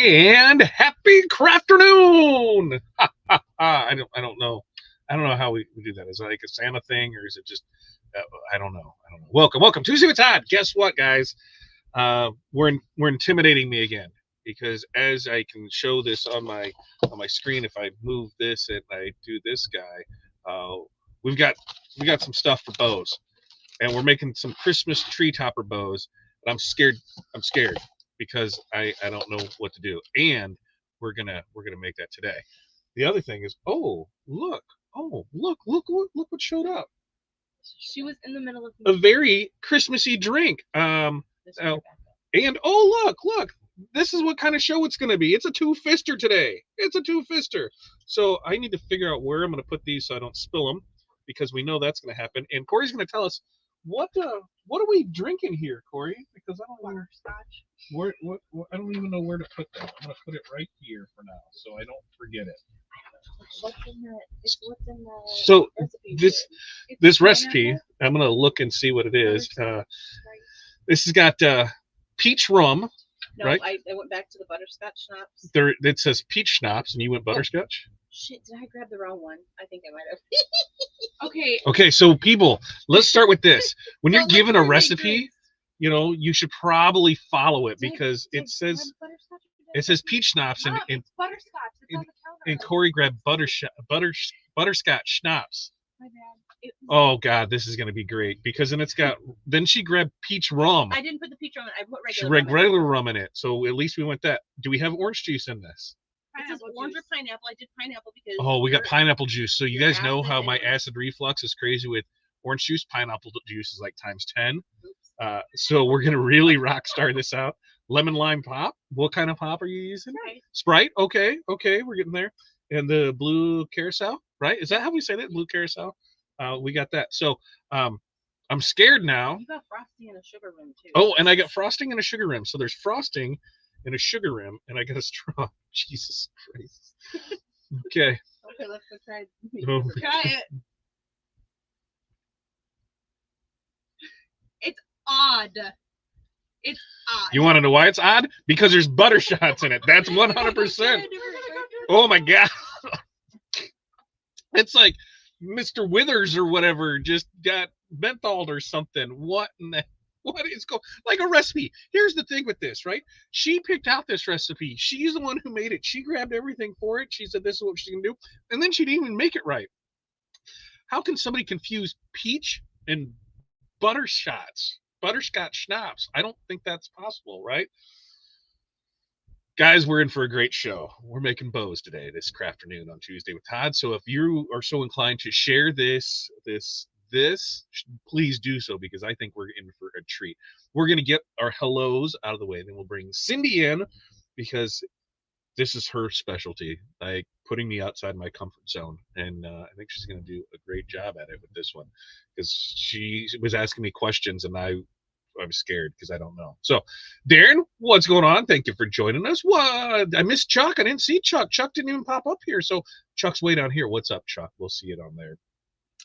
and happy Crafternoon. I don't know. I don't know how we do that. Is it like a Santa thing, or is it just? I don't know. Welcome, Tuesday with Todd. Guess what, guys? We're intimidating me again because as I can show this on my screen, if I move this and I do this guy, we've got some stuff for bows, and we're making some Christmas tree topper bows. But I'm scared because I don't know what to do, and we're gonna make that today. The other thing is, look what showed up. She was in the middle of a very Christmassy drink. And look, this is what kind of show it's going to be. It's a two-fister today. It's a two-fister. So I need to figure out where I'm going to put these so I don't spill them, because we know that's going to happen. And Corey's going to tell us what are we drinking here, Corey? Because I don't I don't even know where to put that. I'm going to put it right here for now so I don't forget it. What's in the so recipe? This recipe, I'm going to look and see what it is. This has got peach rum. No, right? I went back to the butterscotch schnapps. There, it says peach schnapps, and you went butterscotch? Shit, did I grab the wrong one? I think I might have. Okay, so people, let's start with this. When you're given a recipe, you should probably follow it, because it says peach schnapps, and butterscotch. It's on the counter. And Corey grabbed butterscotch schnapps. My bad. Oh God, this is gonna be great, because then she grabbed peach rum. I didn't put the peach rum in. I put regular rum in it. So at least we went that. Do we have orange juice in this? It says orange or pineapple. I did pineapple because. Oh, we got pineapple juice. So you guys know how my acid reflux is crazy with orange juice. Pineapple juice is like times 10. So we're gonna really rock star this out. Lemon lime pop. What kind of pop are you using? Sprite. Okay, we're getting there. And the blue carousel, right? Is that how we say that? Blue carousel. We got that. So I'm scared now. You got frosting and a sugar rim too. Oh, and I got frosting and a sugar rim. So there's frosting and a sugar rim, and I got a straw. Jesus Christ. Okay. Okay, let's go try it. Try it. It's odd. It's odd. You want to know why it's odd? Because there's butter shots in it. That's 100%. Oh my God. It's like Mr. Withers or whatever just got mentholed or something. What is going, like a recipe? Here's the thing with this, right? She picked out this recipe. She's the one who made it. She grabbed everything for it. She said this is what she's gonna do, and then she didn't even make it right. How can somebody confuse peach and butterscotch schnapps? I don't think that's possible, right? Guys, we're in for a great show. We're making bows today, this Crafternoon on Tuesday with Todd. So if you are so inclined to share this, please do so, because I think we're in for a treat. We're going to get our hellos out of the way, then we'll bring Cindy in, because this is her specialty, like putting me outside my comfort zone. And I think she's going to do a great job at it with this one, because she was asking me questions, and I'm scared because I don't know. So, Darren, what's going on? Thank you for joining us. What? I missed Chuck. I didn't see Chuck. Chuck didn't even pop up here. So Chuck's way down here. What's up, Chuck? We'll see it on there.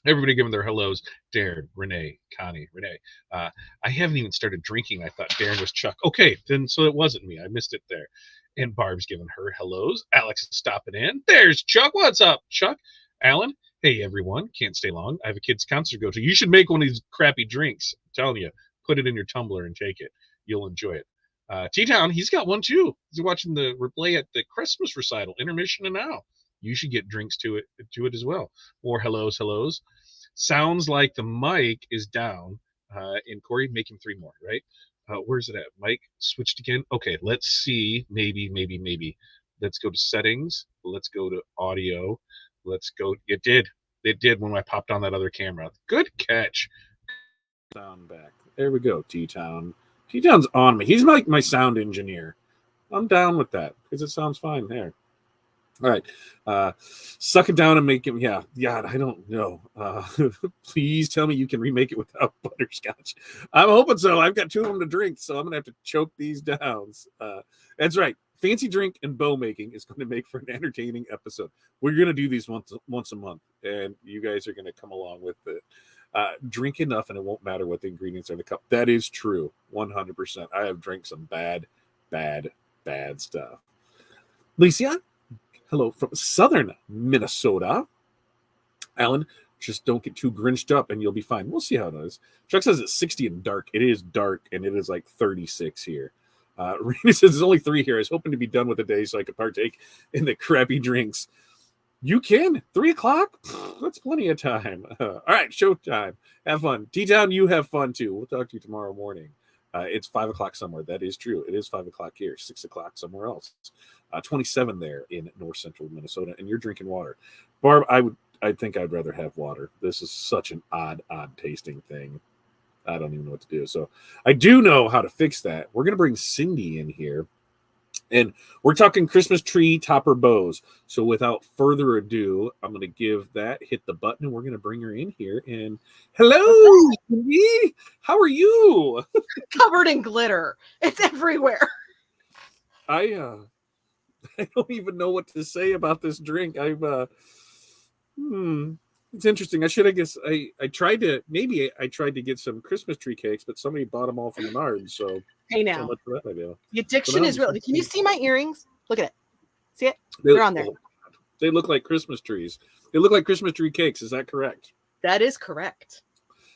Everybody giving their hellos. Darren, Renee, Connie, Renee. I haven't even started drinking. I thought Darren was Chuck. Okay, then so it wasn't me. I missed it there. And Barb's giving her hellos. Alex is stopping in. There's Chuck. What's up, Chuck? Alan, hey, everyone. Can't stay long. I have a kid's concert to go to. You should make one of these crappy drinks. I'm telling you. Put it in your tumbler and take it. You'll enjoy it. T-Town, he's got one too. He's watching the replay at the Christmas recital, intermission and now. You should get drinks to it as well. More hellos. Sounds like the mic is down. And Corey, make him 3 more, right? Where's it at? Mic switched again. Okay, let's see. Maybe. Let's go to settings. Let's go to audio. Let's go. It did when I popped on that other camera. Good catch. Sound back. There we go, T-Town. T-Town's on me. He's like my sound engineer. I'm down with that because it sounds fine there. All right. Suck it down and make him. Yeah, I don't know. Please tell me you can remake it without butterscotch. I'm hoping so. I've got 2 of them to drink, so I'm going to have to choke these down. That's right. Fancy drink and bow making is going to make for an entertaining episode. We're going to do these once a month, and you guys are going to come along with it. Drink enough and it won't matter what the ingredients are in the cup. That is true, 100%. I have drank some bad stuff. Licia, hello from southern Minnesota. Alan, just don't get too grinched up and you'll be fine. We'll see how it is. Chuck says it's 60 and dark. It is dark and it is like 36 here. Rena says there's only 3 here. I was hoping to be done with the day so I could partake in the crappy drinks. You can. 3 o'clock? That's plenty of time. All right, showtime. Have fun. T-Town, you have fun too. We'll talk to you tomorrow morning. It's 5 o'clock somewhere. That is true. It is 5 o'clock here, 6 o'clock somewhere else. 27 there in north central Minnesota, and you're drinking water. Barb, I think I'd rather have water. This is such an odd tasting thing. I don't even know what to do. So I do know how to fix that. We're going to bring Cindy in here. And we're talking Christmas tree topper bows. So without further ado, I'm going to hit the button, and we're going to bring her in here. And hello, Cindy. How are you? Covered in glitter. It's everywhere. I don't even know what to say about this drink. It's interesting. I tried to get some Christmas tree cakes, but somebody bought them all from Menards. So Hey now, so much for that idea. the addiction is real. Can you see my earrings? Look at it. See it? They're on there. They look like Christmas trees. They look like Christmas tree cakes. Is that correct? That is correct.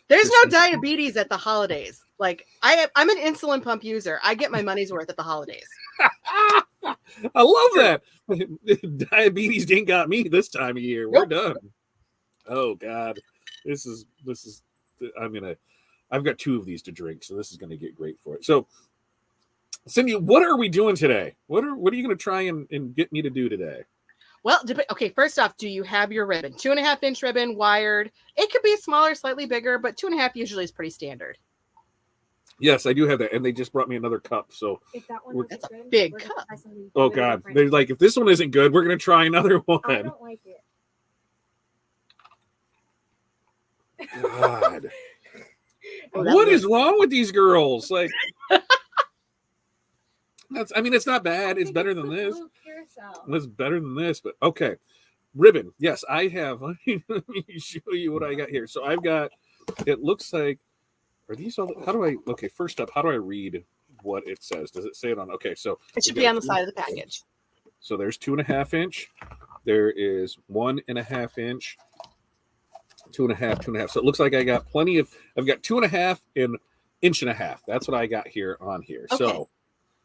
There's no diabetes at the holidays. Like I'm an insulin pump user. I get my money's worth at the holidays. I love that. Diabetes ain't got me this time of year. We're done. Oh God, this is. I've got 2 of these to drink, so this is going to get great for it. So, Cindy, what are we doing today? What are you going to try and get me to do today? Well, okay. First off, do you have your ribbon? 2.5-inch ribbon, wired. It could be smaller, slightly bigger, but 2.5 usually is pretty standard. Yes, I do have that, and they just brought me another cup. So that's a big cup. Oh God, they're like, if this one isn't good, we're going to try another one. I don't like it. God. What is wrong with these girls? Like, it's not bad. It's better than this. It's better than this, but okay. Ribbon. Yes, I have. Let me show you what I got here. So I've got, it looks like, are these all, okay, first up, how do I read what it says? Does it say it on? Okay, so it should be on the side of the package. So there's 2.5 inch. There is 1.5 inch. 2.5. So it looks like I got plenty of. I've got 2.5 and 1.5 inches. That's what I got here on here. Okay. So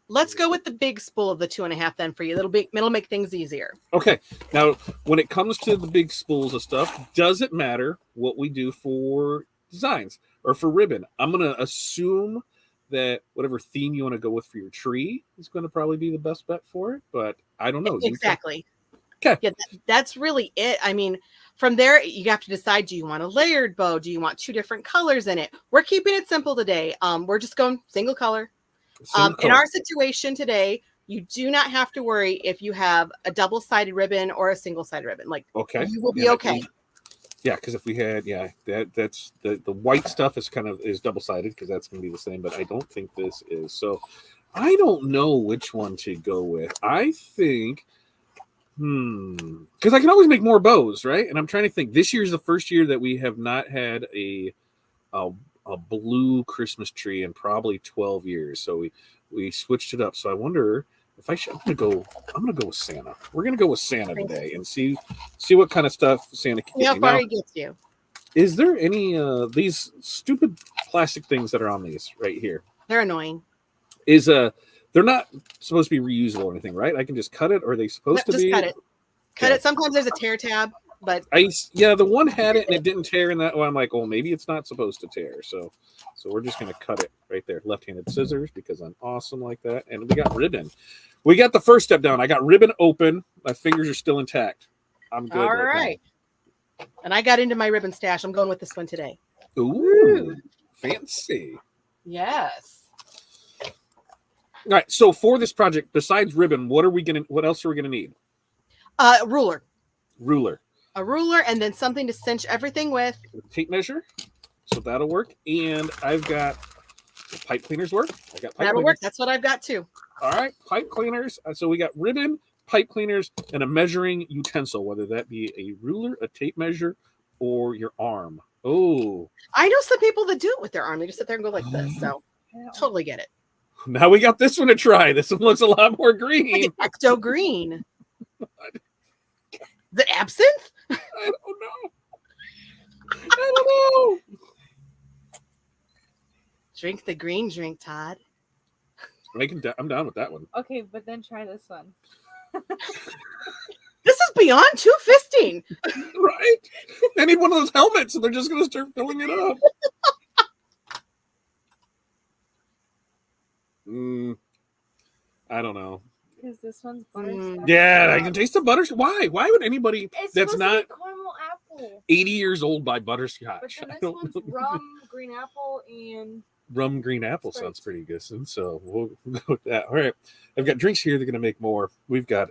let's go with the big spool of the 2.5 then for you. It'll make things easier. Okay. Now, when it comes to the big spools of stuff, does it matter what we do for designs or for ribbon? I'm gonna assume that whatever theme you want to go with for your tree is going to probably be the best bet for it, but I don't know. Exactly. Okay. Yeah, that's really it. I mean, from there, you have to decide, do you want a layered bow? Do you want 2 different colors in it? We're keeping it simple today. We're just going single color. In our situation today, you do not have to worry if you have a double-sided ribbon or a single-sided ribbon. Like, okay, you will be okay. Yeah, because if we had, that's the white stuff is double-sided because that's going to be the same, but I don't think this is. So I don't know which one to go with. I think, because I can always make more bows, right? And I'm trying to think. This year's the first year that we have not had a blue Christmas tree in probably 12 years. So we switched it up. So I wonder if I'm gonna go with Santa. We're gonna go with Santa today and see what kind of stuff Santa can get. How far he gets you. Is there any these stupid plastic things that are on these right here? They're annoying. They're not supposed to be reusable or anything, right? I can just cut it, or are they supposed to be? Just cut it. Cut it. Sometimes there's a tear tab, but the one had it and it didn't tear, and that one I'm like, oh, maybe it's not supposed to tear. So we're just gonna cut it right there. Left-handed scissors because I'm awesome like that. And we got ribbon. We got the first step down. I got ribbon open. My fingers are still intact. I'm good. All right. And I got into my ribbon stash. I'm going with this one today. Ooh, fancy. Yes. All right. So for this project, besides ribbon, what else are we gonna need? Ruler. A ruler, and then something to cinch everything with. Tape measure. So that'll work. And I've got pipe cleaners work. That'll work. That's what I've got too. All right, pipe cleaners. So we got ribbon, pipe cleaners, and a measuring utensil, whether that be a ruler, a tape measure, or your arm. Oh. I know some people that do it with their arm. They just sit there and go like this. So totally get it. Now we got this one to try. This one looks a lot more green. Like ecto green. Is it absinthe? I don't know. I don't know. Drink the green drink, Todd. I'm down with that one. Okay, but then try this one. This is beyond two fisting. Right? They need one of those helmets, and they're just going to start filling it up. I don't know. Because this one's butterscotch. Yeah, I can taste the butterscotch. Why? Why would anybody It's that's supposed not to be caramel apple. 80 years old buy But butterscotch? then I this don't one's know. rum, green apple, and Rum green apple Sprite. sounds pretty good, so we'll go with that. All right, I've got drinks here. They're going to make more. We've got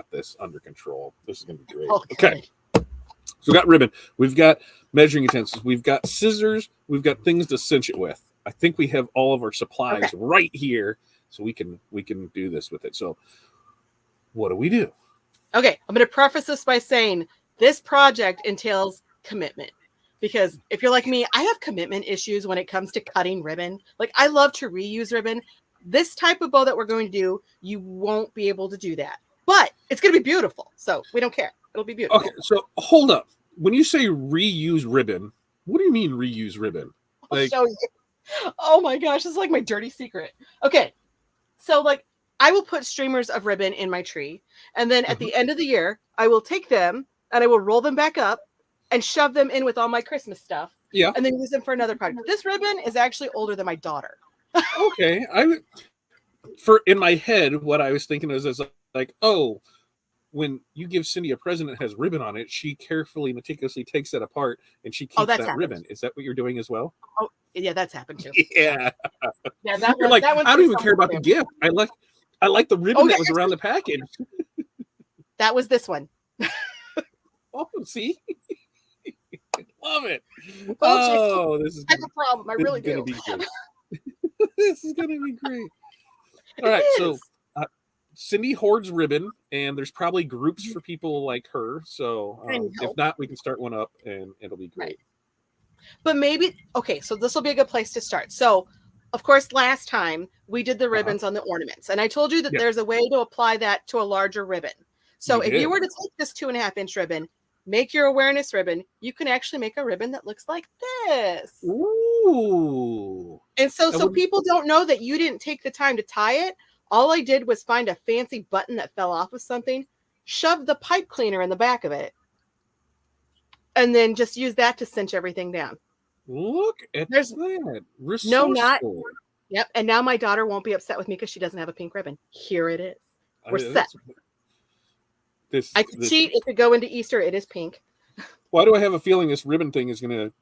this under control. This is going to be great. Okay. So we got ribbon. We've got measuring utensils. We've got scissors. We've got things to cinch it with. I think we have all of our supplies right here, so we can do this with it. So what do we do? Okay, I'm going to preface this by saying this project entails commitment. Because if you're like me, I have commitment issues when it comes to cutting ribbon. Like, I love to reuse ribbon. This type of bow that we're going to do, you won't be able to do that. But it's going to be beautiful. So we don't care. It'll be beautiful. Okay, so hold up. When you say reuse ribbon, what do you mean reuse ribbon? I'll show you. Oh my gosh, this is like my dirty secret. Okay, so like I will put streamers of ribbon in my tree. And then at the end of the year, I will take them and I will roll them back up and shove them in with all my Christmas stuff. Yeah. And then use them for another project. This ribbon is actually older than my daughter. Okay. In my head, what I was thinking is like, oh, when you give Cindy a present that has ribbon on it, she carefully, meticulously takes that apart and she keeps that ribbon. Is that what you're doing as well? Oh, yeah, that's happened too. Yeah. Yeah, that You're one, like, I don't even care about the gift. I like the ribbon that was around the package. That was this one. Oh, see? Love it. Oh, this is I have a problem. I really do. This is gonna be great. All right, so Cindy hoards ribbon, and there's probably groups for people like her. So if not, we can start one up, and it'll be great. Right. But maybe so this will be a good place to start. So, of course, last time we did the ribbons on the ornaments, and I told you that there's a way to apply that to a larger ribbon. So if you were to take this 2.5-inch ribbon, make your awareness ribbon, you can actually make a ribbon that looks like this. Ooh. And so people don't know that you didn't take the time to tie it. All I did was find a fancy button that fell off of something, shove the pipe cleaner in the back of it, and then just use that to cinch everything down. Look at that. Resourceful. No knot. Yep. And now my daughter won't be upset with me because she doesn't have a pink ribbon. Here it is. We're set. I could cheat. It could go into Easter. It is pink. Why do I have a feeling this ribbon thing is going to,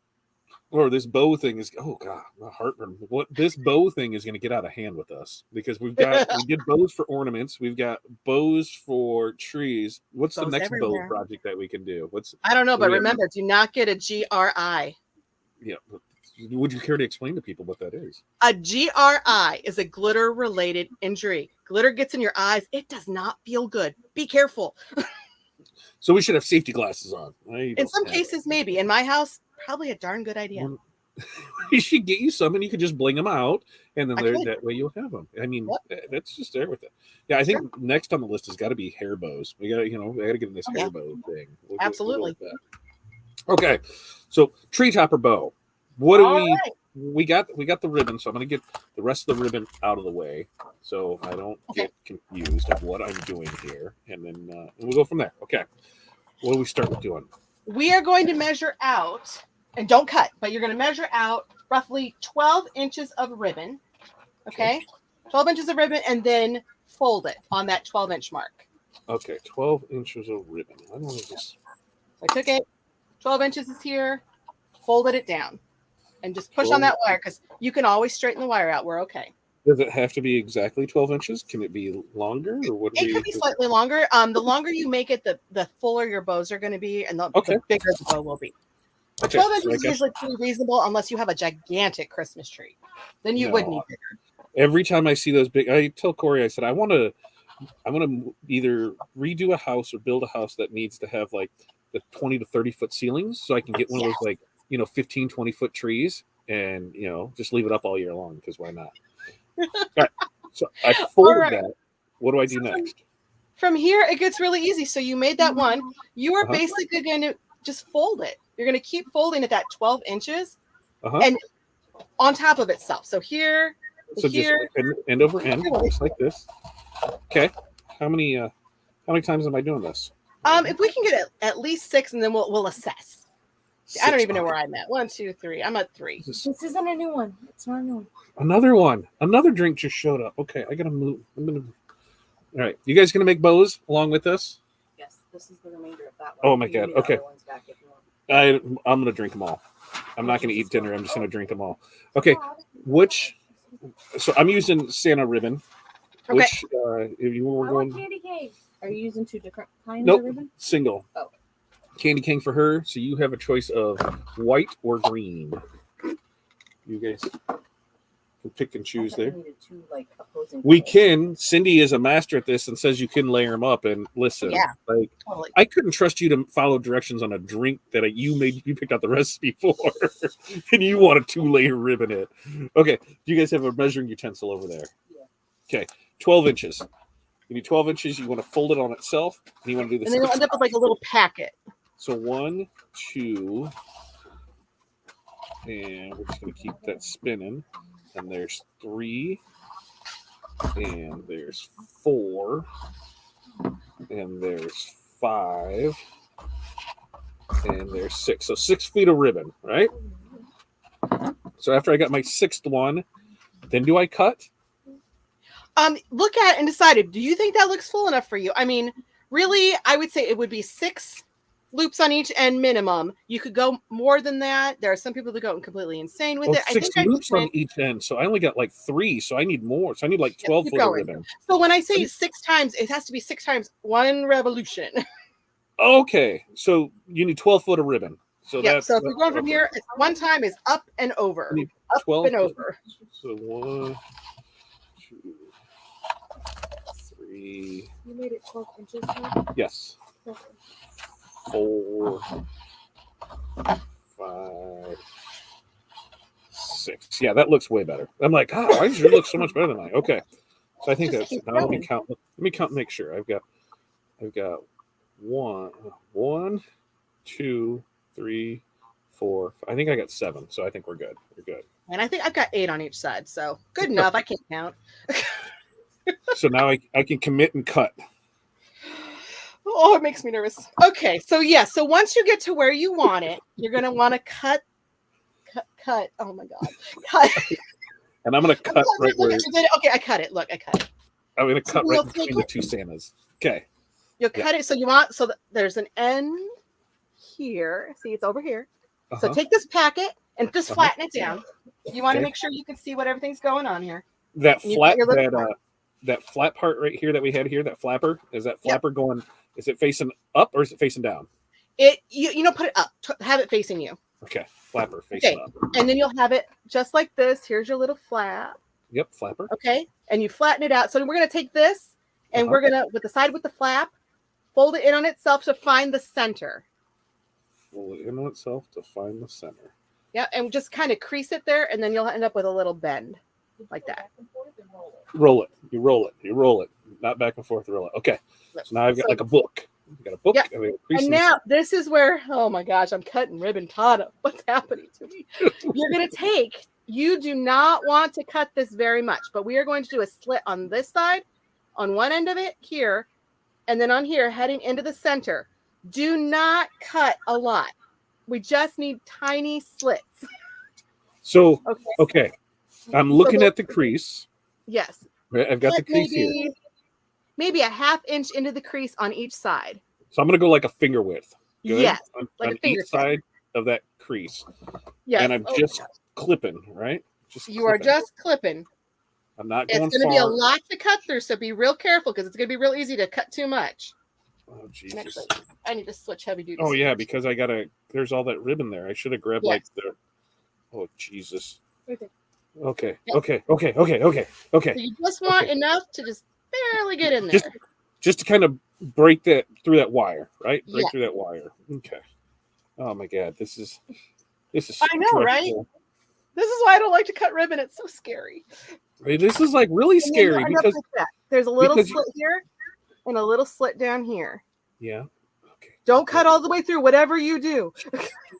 or this bow thing is, oh God, my heartburn. What this bow thing is going to get out of hand with us, because we did bows for ornaments. We've got bows for trees. What's the next bow project that we can do? I don't know, but remember, do not get a GRI. Yeah. Would you care to explain to people what that is? A GRI is a glitter related injury. Glitter gets in your eyes. It does not feel good. Be careful. So we should have safety glasses on. In some cases, maybe. In my house, probably a darn good idea. We should get you some, and you could just bling them out, and then that way you'll have them. I mean, that's just there with it. Yeah, I think next on the list has got to be hair bows. We got to get in this hair bow thing. Absolutely. Okay, so tree topper bow. What do we got the ribbon, so I'm going to get the rest of the ribbon out of the way so I don't get confused of what I'm doing here, and then we'll go from there. Okay, what do we start with doing? We are going to measure out, and don't cut, but you're going to measure out roughly 12 inches of ribbon. Okay, 12 inches of ribbon, and then fold it on that 12-inch mark. Okay, 12 inches of ribbon. I don't know this. I took it. 12 inches is here. Folded it down. And just push on that wire, because you can always straighten the wire out. We're okay. Does it have to be exactly 12 inches? Can it be longer? Or what? It could be slightly longer. The longer you make it, the fuller your bows are going to be, and the bigger the bow will be. 12 inches is usually pretty reasonable unless you have a gigantic Christmas tree. Then you would need bigger. Every time I see those big, I tell Corey, I said, I want to either redo a house or build a house that needs to have like the 20 to 30 foot ceilings, so I can get one of those like 15, 20 foot trees, and just leave it up all year long, because why not? All right. So I folded that. What do I do next? From here, it gets really easy. So you made that one. You are Uh-huh. basically going to just fold it. You're going to keep folding it that 12 inches Uh-huh. and on top of itself. So here, So here. just end over end, just like this. Okay. How many times am I doing this? If we can get at least 6, and then we'll assess. I don't even know where I'm at. 1, 2, 3. I'm at 3. This isn't a new one. It's not a new one. Another one. Another drink just showed up. Okay, I gotta move. All right, you guys gonna make bows along with this? Yes, this is the remainder of that one. Oh my You can God, give me the okay. other ones back if you want. I'm gonna drink them all. I'm not gonna eat dinner. I'm just gonna drink them all. Okay, so I'm using Santa ribbon. Okay. Which if you were I want going candy cane. Are you using 2 different kinds Nope. of ribbon? single. Oh. Candy cane for her. So you have a choice of white or green. You guys can pick and I choose thought we there. needed 2 like opposing. We colors. can. Cindy is a master at this and says you can layer them up. And listen, Yeah. like Totally. I couldn't trust you to follow directions on a drink that you picked out the recipe for, and you want a 2-layer ribbon it. Okay, you guys have a measuring utensil over there. Yeah. Okay, 12 inches. You need 12 inches. You want to fold it on itself, and you want to do this. And then you'll end up with like a little packet. So 1, 2, and we're just going to keep that spinning. And there's 3, and there's 4, and there's 5, and there's 6. So 6 feet of ribbon, right? So after I got my 6th one, then do I cut? Look at it and decide. Do you think that looks full enough for you? I mean, really, I would say it would be 6 loops on each end minimum. You could go more than that. There are some people that go completely insane with it. I 6 think loops on each end. So I only got like 3. So I need more. So I need like 12 keep foot of going. ribbon. So when I say 6 times, it has to be 6 times 1 revolution. Okay. So you need 12 foot of ribbon. So Yeah. that's So if you're going from here, 1 time is up and over. I need Up 12 and over. So 1, 2, 3. You made it 12 inches now? Yes. Okay. 4, 5, 6. Yeah, that looks way better. I'm like, why does yours look so much better than mine? Okay. So I think Just that's keep now let me going. count. Let me count and make sure. I've got 1, 2, 3, 4. I think I got 7. So I think we're good. We're good. And I think I've got 8 on each side. So good enough. I can't count. So now I can commit and cut. Oh, it makes me nervous. Okay, so yeah, so once you get to where you want it, you're gonna want to cut. Oh my god, cut. And I'm gonna cut right where Okay, I cut it. Look, I cut it. I'm gonna So cut we'll right take between the it. 2 Santas. Okay. You'll cut it. So you want there's an end here. See, it's over here. So Uh-huh. take this packet and just Uh-huh. flatten it down. You want to Okay. make sure you can see what everything's going on here. That And you flat put your little that flat part right here that we had here, that flapper, is that flapper going, is it facing up or is it facing down? You know, put it up. Have it facing you. Okay, flapper facing Okay. up. And then you'll have it just like this. Here's your little flap. Yep, flapper. Okay, and you flatten it out. So we're going to take this and Uh-huh. we're going to, with the side with the flap, fold it in on itself to find the center. Fold it in on itself to find the center. Yeah, and just kind of crease it there, and then you'll end up with a little bend like that. Roll it. You roll it. You roll it. Not back and forth. Roll it. Okay. So now I've got like a book. I've got a book. Yep. And we have a crease And in the now this is where, oh my gosh, I'm cutting ribbon Tana. What's happening to me? You're going to take, you do not want to cut this very much, but we are going to do a slit on this side, on one end of it here, and then on here, heading into the center. Do not cut a lot. We just need tiny slits. So, Okay. okay. I'm looking at the crease. Yes. Right? I've got the Put crease here. maybe a half inch into the crease on each side. So I'm going to go like a finger width. Good? Yes. On, like a on finger each side of that crease. Yes. And I'm Oh, just clipping, right? Just you are clipping. just clipping. I'm not It's going going to be a far. lot to cut through, so be real careful because it's going to be real easy to cut too much. Oh, Jesus. Actually, I need to switch heavy duty. Oh, yeah, scissors. because I got to, there's all that ribbon there. I should have grabbed Yes. like the, oh, Jesus. Right there. Okay, Yep. okay. So you just want Okay. enough to just barely get in there. Just to kind of break that through that wire, right? Break Yeah. through that wire. Okay. Oh my God, this is I know, right? dreadful. This is why I don't like to cut ribbon. It's so scary. Right, this is like really And then you'll scary end up because with that. There's a little because slit here. and a little slit down here. Yeah. Okay. Don't cut all the way through, whatever you do.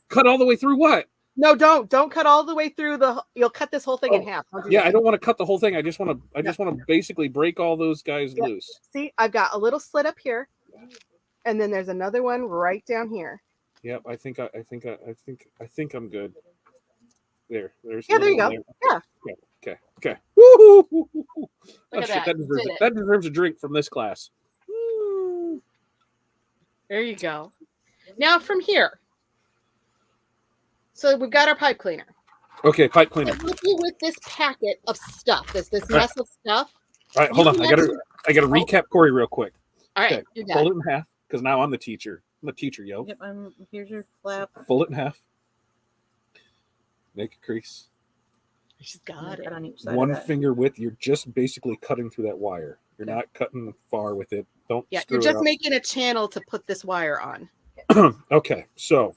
Cut all the way through what? No, don't cut all the way through you'll cut this whole thing in half. Yeah, I don't want to cut the whole thing. I just want to basically break all those guys loose. See, I've got a little slit up here, and then there's another one right down here. Yep, I think I'm good. There you go. Yeah. Okay. Woo! Look at that. That deserves a drink from this class. Woo. There you go. Now from here. So we've got our pipe cleaner. Okay, pipe cleaner. With this packet of stuff, this mess of stuff. All right, hold on. I gotta recap Corey real quick. All right, okay. Fold it in half because now I'm the teacher. I'm the teacher, yo. Yep, here's your flap. Fold it in half. Make a crease. She's got it. On each side One finger width. You're just basically cutting through that wire. You're not cutting far with it. Don't. Yeah, you're just making a channel to put this wire on. Okay, so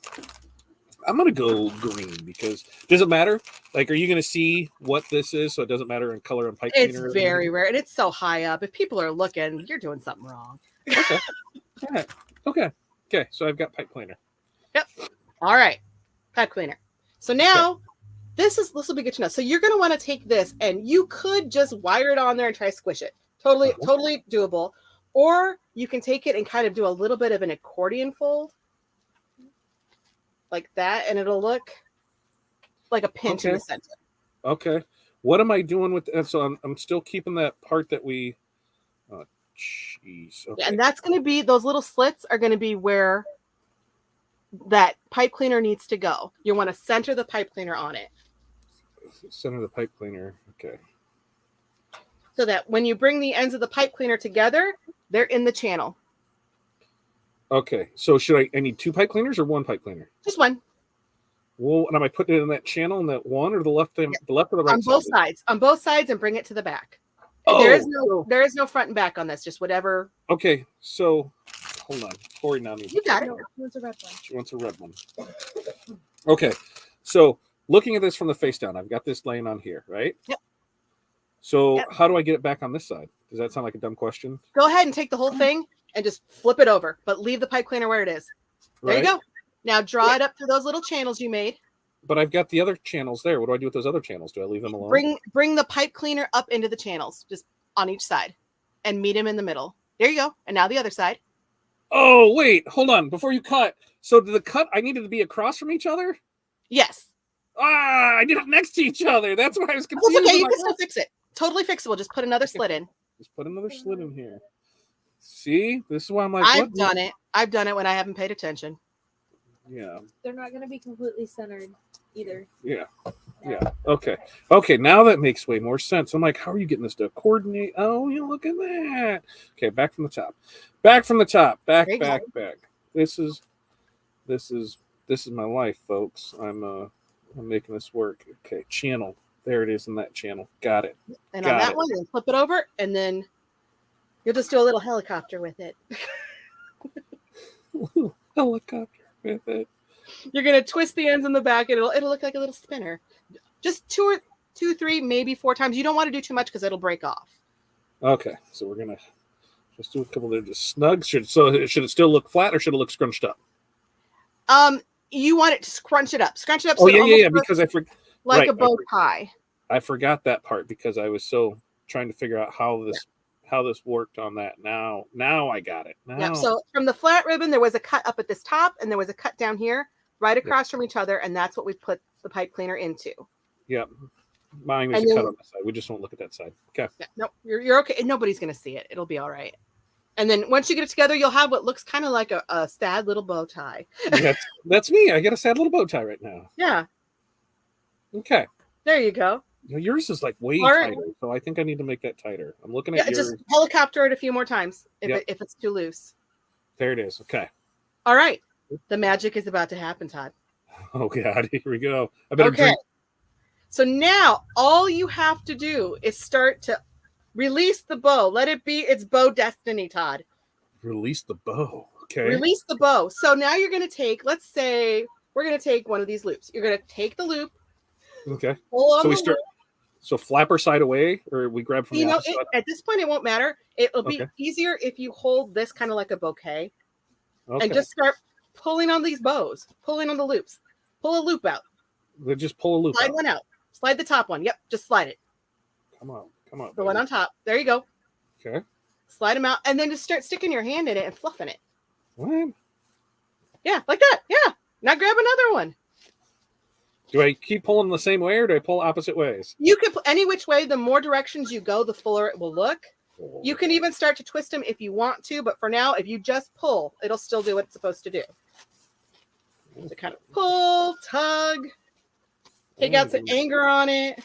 I'm gonna go green because does it matter? Like, are you gonna see what this is? So it doesn't matter in color and pipe cleaner. It's very rare, and it's so high up. If people are looking, you're doing something wrong. Okay. All right. Okay. So I've got pipe cleaner. Yep. All right. Pipe cleaner. So now this will be good to know. So you're going to want to take this, and you could just wire it on there and try to squish it. Totally doable. Or you can take it and kind of do a little bit of an accordion fold like that, and it'll look like a pinch in the center. Okay. What am I doing with that? So I'm still keeping that part that we. Oh, jeez. Okay. Yeah, and that's going to be those little slits are going to be where that pipe cleaner needs to go. You want to center the pipe cleaner on it. Center the pipe cleaner. Okay. So that when you bring the ends of the pipe cleaner together, they're in the channel. Okay. So should I need two pipe cleaners or one pipe cleaner? Just one. Well, and am I putting it in that channel in that one or the left or the right? On both sides. On both sides, and bring it to the back. Oh, there is no front and back on this. Just whatever. Okay. So hold on. Corey now needs. You got it. No, she wants a red one. She wants a red one. Okay. So looking at this from the face down, I've got this laying on here, right? Yep. So how do I get it back on this side? Does that sound like a dumb question? Go ahead and take the whole thing and just flip it over, but leave the pipe cleaner where it is. There you go. Now draw it up to those little channels you made. But I've got the other channels there. What do I do with those other channels? Do I leave them alone? Bring the pipe cleaner up into the channels, just on each side, and meet him in the middle. There you go. And now the other side. Oh, wait. Hold on. Before you cut. So the cut, I needed to be across from each other? Yes. I did it next to each other. That's why I was confused. That's okay. You can still fix it. Totally fixable. Just put another slit in. Just put another slit in here. See? This is why I'm like, I've done it. I've done it when I haven't paid attention. Yeah. They're not going to be completely centered either. Yeah. Yeah. Okay. Now that makes way more sense. I'm like, how are you getting this to coordinate? Oh, you look at that. Okay, back from the top. Back. This is my life, folks. I'm making this work. Okay, channel. There it is in that channel. Got it. And on that one, then flip it over, and then you'll just do a little helicopter with it. Helicopter with it. You're gonna twist the ends in the back, and it'll look like a little spinner. Just two, three, maybe 4 times. You don't want to do too much because it'll break off. Okay, so we're gonna just do a couple there, just snug. Should it still look flat or should it look scrunched up? You want it to scrunch it up. Scrunch it up. Oh, yeah. Because I forgot. Like a bow tie. I forgot that part because I was so trying to figure out how this worked on that. Now I got it. Yep. So from the flat ribbon, there was a cut up at this top, and there was a cut down here, right across from each other, and that's what we put the pipe cleaner into. Yep. Mine is a cut on the side. We just won't look at that side. Okay. Yeah, no, you're okay. Nobody's gonna see it. It'll be all right. And then once you get it together, you'll have what looks kind of like a sad little bow tie. That's me. I got a sad little bow tie right now. Yeah. Okay. There you go. Yours is like way tighter, so I think I need to make that tighter. I'm looking at yours. Just helicopter it a few more times if it's too loose. There it is. Okay. All right. The magic is about to happen, Todd. Oh God, here we go. I better drink. So now all you have to do is start to release the bow. Let it be its bow destiny, Todd. Release the bow. Okay. Release the bow. So now you're going to take, let's say we're going to take one of these loops. You're going to take the loop. Okay. Pull on so we the start. loop. So flapper side away, or we grab from the opposite side? At this point, it won't matter. It'll be Okay. easier if you hold this kind of like a bouquet Okay. and just start pulling on these bows, pulling on the loops. Pull a loop out. We'll just pull a loop Slide out. one out. Slide the top one. Yep, just slide it. Come on. Come on. The one on top. There you go. Okay. Slide them out, and then just start sticking your hand in it and fluffing it. What? Yeah, like that. Yeah. Now grab another one. Do I keep pulling the same way, or do I pull opposite ways? You can any which way. The more directions you go, the fuller it will look. You can even start to twist them if you want to, but for now, if you just pull, it'll still do what it's supposed to do. So kind of pull, tug, take out some anger on it.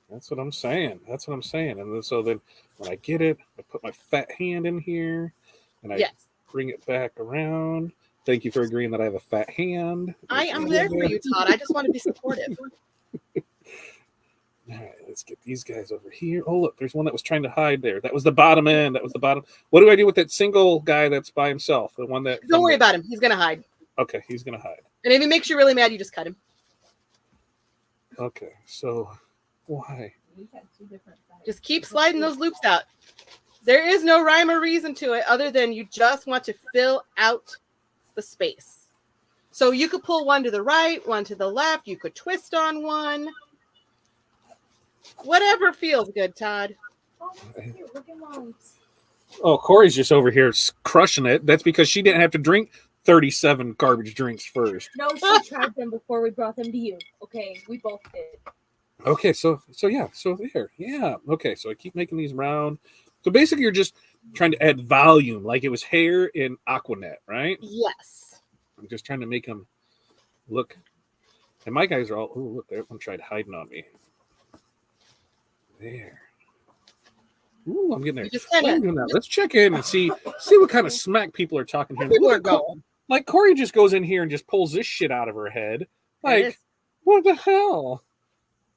That's what I'm saying. That's what I'm saying. And then, so then when I get it, I put my fat hand in here, and I bring it back around. Thank you for agreeing that I have a fat hand. I am there for you, Todd. I just want to be supportive. All right, let's get these guys over here. Oh, look, there's one that was trying to hide there. That was the bottom end. That was the bottom. What do I do with that single guy that's by himself? The one that... Don't worry about him. He's going to hide. Okay, he's going to hide. And if he makes you really mad, you just cut him. Okay, so why? Just keep sliding those loops out. There is no rhyme or reason to it other than you just want to fill out the space. So you could pull one to the right, one to the left. You could twist on one. Whatever feels good, Todd. Oh, Corey's just over here crushing it. That's because she didn't have to drink 37 garbage drinks first. No, she tried them before we brought them to you. Okay, we both did. Okay, so yeah, so there, yeah. Okay, so I keep making these round. So basically, you're just trying to add volume, like it was hair in Aquanet, right? Yes. I'm just trying to make them look. And my guys are all. Oh, look, that one tried hiding on me. There. Ooh, I'm getting there. Let's check in and see what kind of smack people are talking here. People are going. Like Corey just goes in here and just pulls this shit out of her head. Like, what the hell?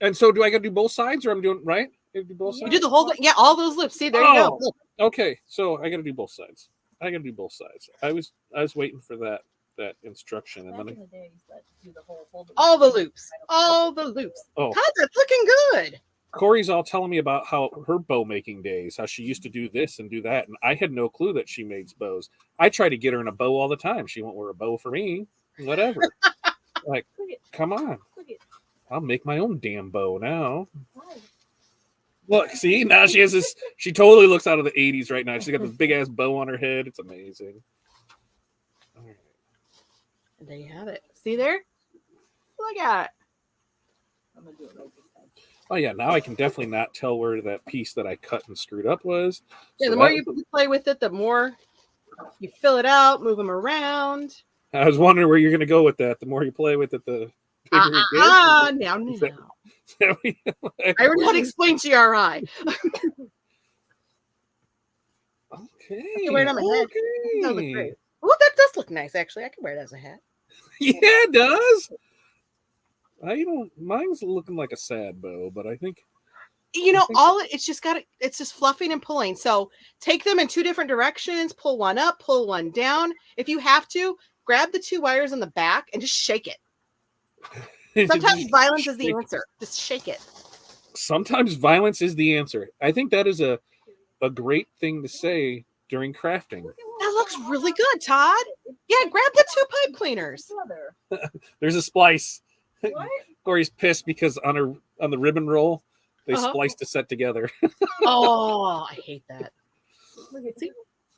And so, do I got to do both sides, or I'm doing right? Do both sides? You do the whole thing. Yeah, all those loops. See, there you go. Look. Okay, so I got to do both sides. I was waiting for that instruction, and then all the loops. Oh, God, that's looking good. Corey's all telling me about how her bow making days, how she used to do this and do that, and I had no clue that she makes bows. I try to get her in a bow all the time. She won't wear a bow for me. Whatever. Like, come on. I'll make my own damn bow now. Look, see, now she has this. She totally looks out of the 80s right now. She's got this big ass bow on her head. It's amazing. All right. And there you have it. See there? Look at it. I'm gonna do it right this time. Oh yeah, now I can definitely not tell where that piece that I cut and screwed up was. Yeah, the more you play with it, the more you fill it out, move them around. I was wondering where you're going to go with that. The more you play with it, the bigger it gets. Now. I I already know how to explain GRI. Okay. I can wear it on my head. That look great. Oh, that does look nice, actually. I can wear it as a hat. Yeah, it does. Mine's looking like a sad bow, but I think it's just fluffing and pulling. So take them in two different directions, pull one up, pull one down. If you have to, grab the two wires on the back and just shake it. Sometimes violence is the answer. Just shake it. Sometimes violence is the answer. I think that is a great thing to say during crafting. That looks really good, Todd. Yeah, grab the two pipe cleaners. There's a splice. What? Corey's pissed because on the ribbon roll, they spliced a set together. Oh, I hate that. See?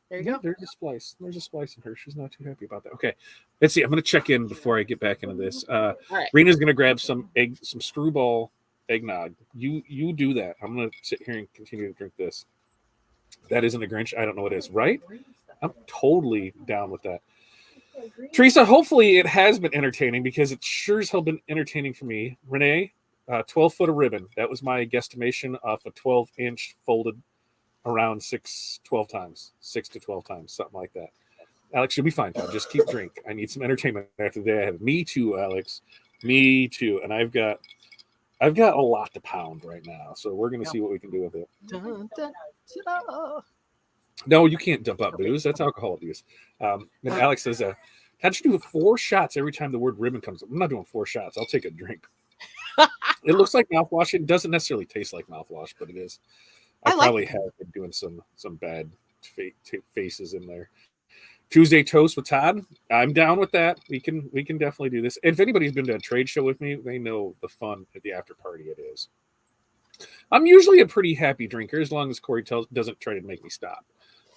There you go. There's a splice. There's a splice in her. She's not too happy about that. Okay. Let's see. I'm going to check in before I get back into this. All right. Rena's going to grab some screwball eggnog. You do that. I'm going to sit here and continue to drink this. That isn't a Grinch. I don't know what it is, right? I'm totally down with that. Teresa, hopefully it has been entertaining because it sure as hell been entertaining for me. Renee, 12 foot of ribbon. That was my guesstimation of a 12-inch folded around 6 to 12 times, something like that. Alex, you'll be fine, Tom. Just keep drink. I need some entertainment after the day I have. Me too, Alex. Me too. And I've got a lot to pound right now, so we're going to see what we can do with it. Dun, dun, dun. No, you can't dump out booze. That's alcohol abuse. And Alex says, how'd you do 4 shots every time the word ribbon comes up? I'm not doing 4 shots. I'll take a drink. It looks like mouthwash. It doesn't necessarily taste like mouthwash, but it is. I like probably it. have been doing some bad faces in there. Tuesday toast with Todd. I'm down with that. We can definitely do this. If anybody's been to a trade show with me, they know the fun at the after party it is. I'm usually a pretty happy drinker as long as Corey doesn't try to make me stop.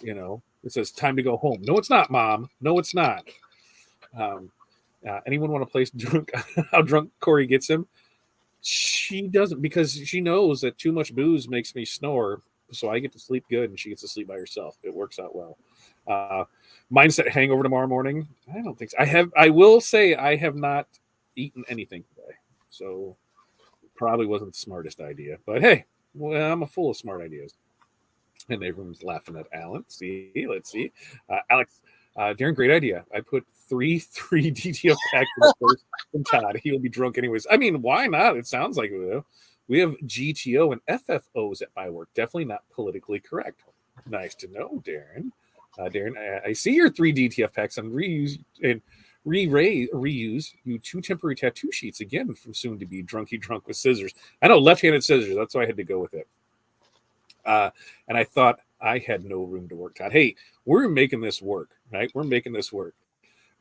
It says time to go home. No, it's not, Mom. No, it's not. Anyone want to place drunk? How drunk Corey gets him? She doesn't, because she knows that too much booze makes me snore. So I get to sleep good, and she gets to sleep by herself. It works out well. Mindset hangover tomorrow morning. I don't think so. I will say I have not eaten anything today, so probably wasn't the smartest idea. But hey, well, I'm full of smart ideas. And everyone's laughing at Alan. Let's see. Alex, Darren, great idea. I put three DTF packs in the first from Todd. He'll be drunk anyways. I mean, why not? It sounds like it. We have GTO and FFOs at my work. Definitely not politically correct. Nice to know, Darren. Darren, I see your 3 DTF packs and reuse you 2 temporary tattoo sheets again from soon to be drunky drunk with scissors. I know, left-handed scissors. That's why I had to go with it. And I thought I had no room to work, Todd. Hey, we're making this work, right? We're making this work.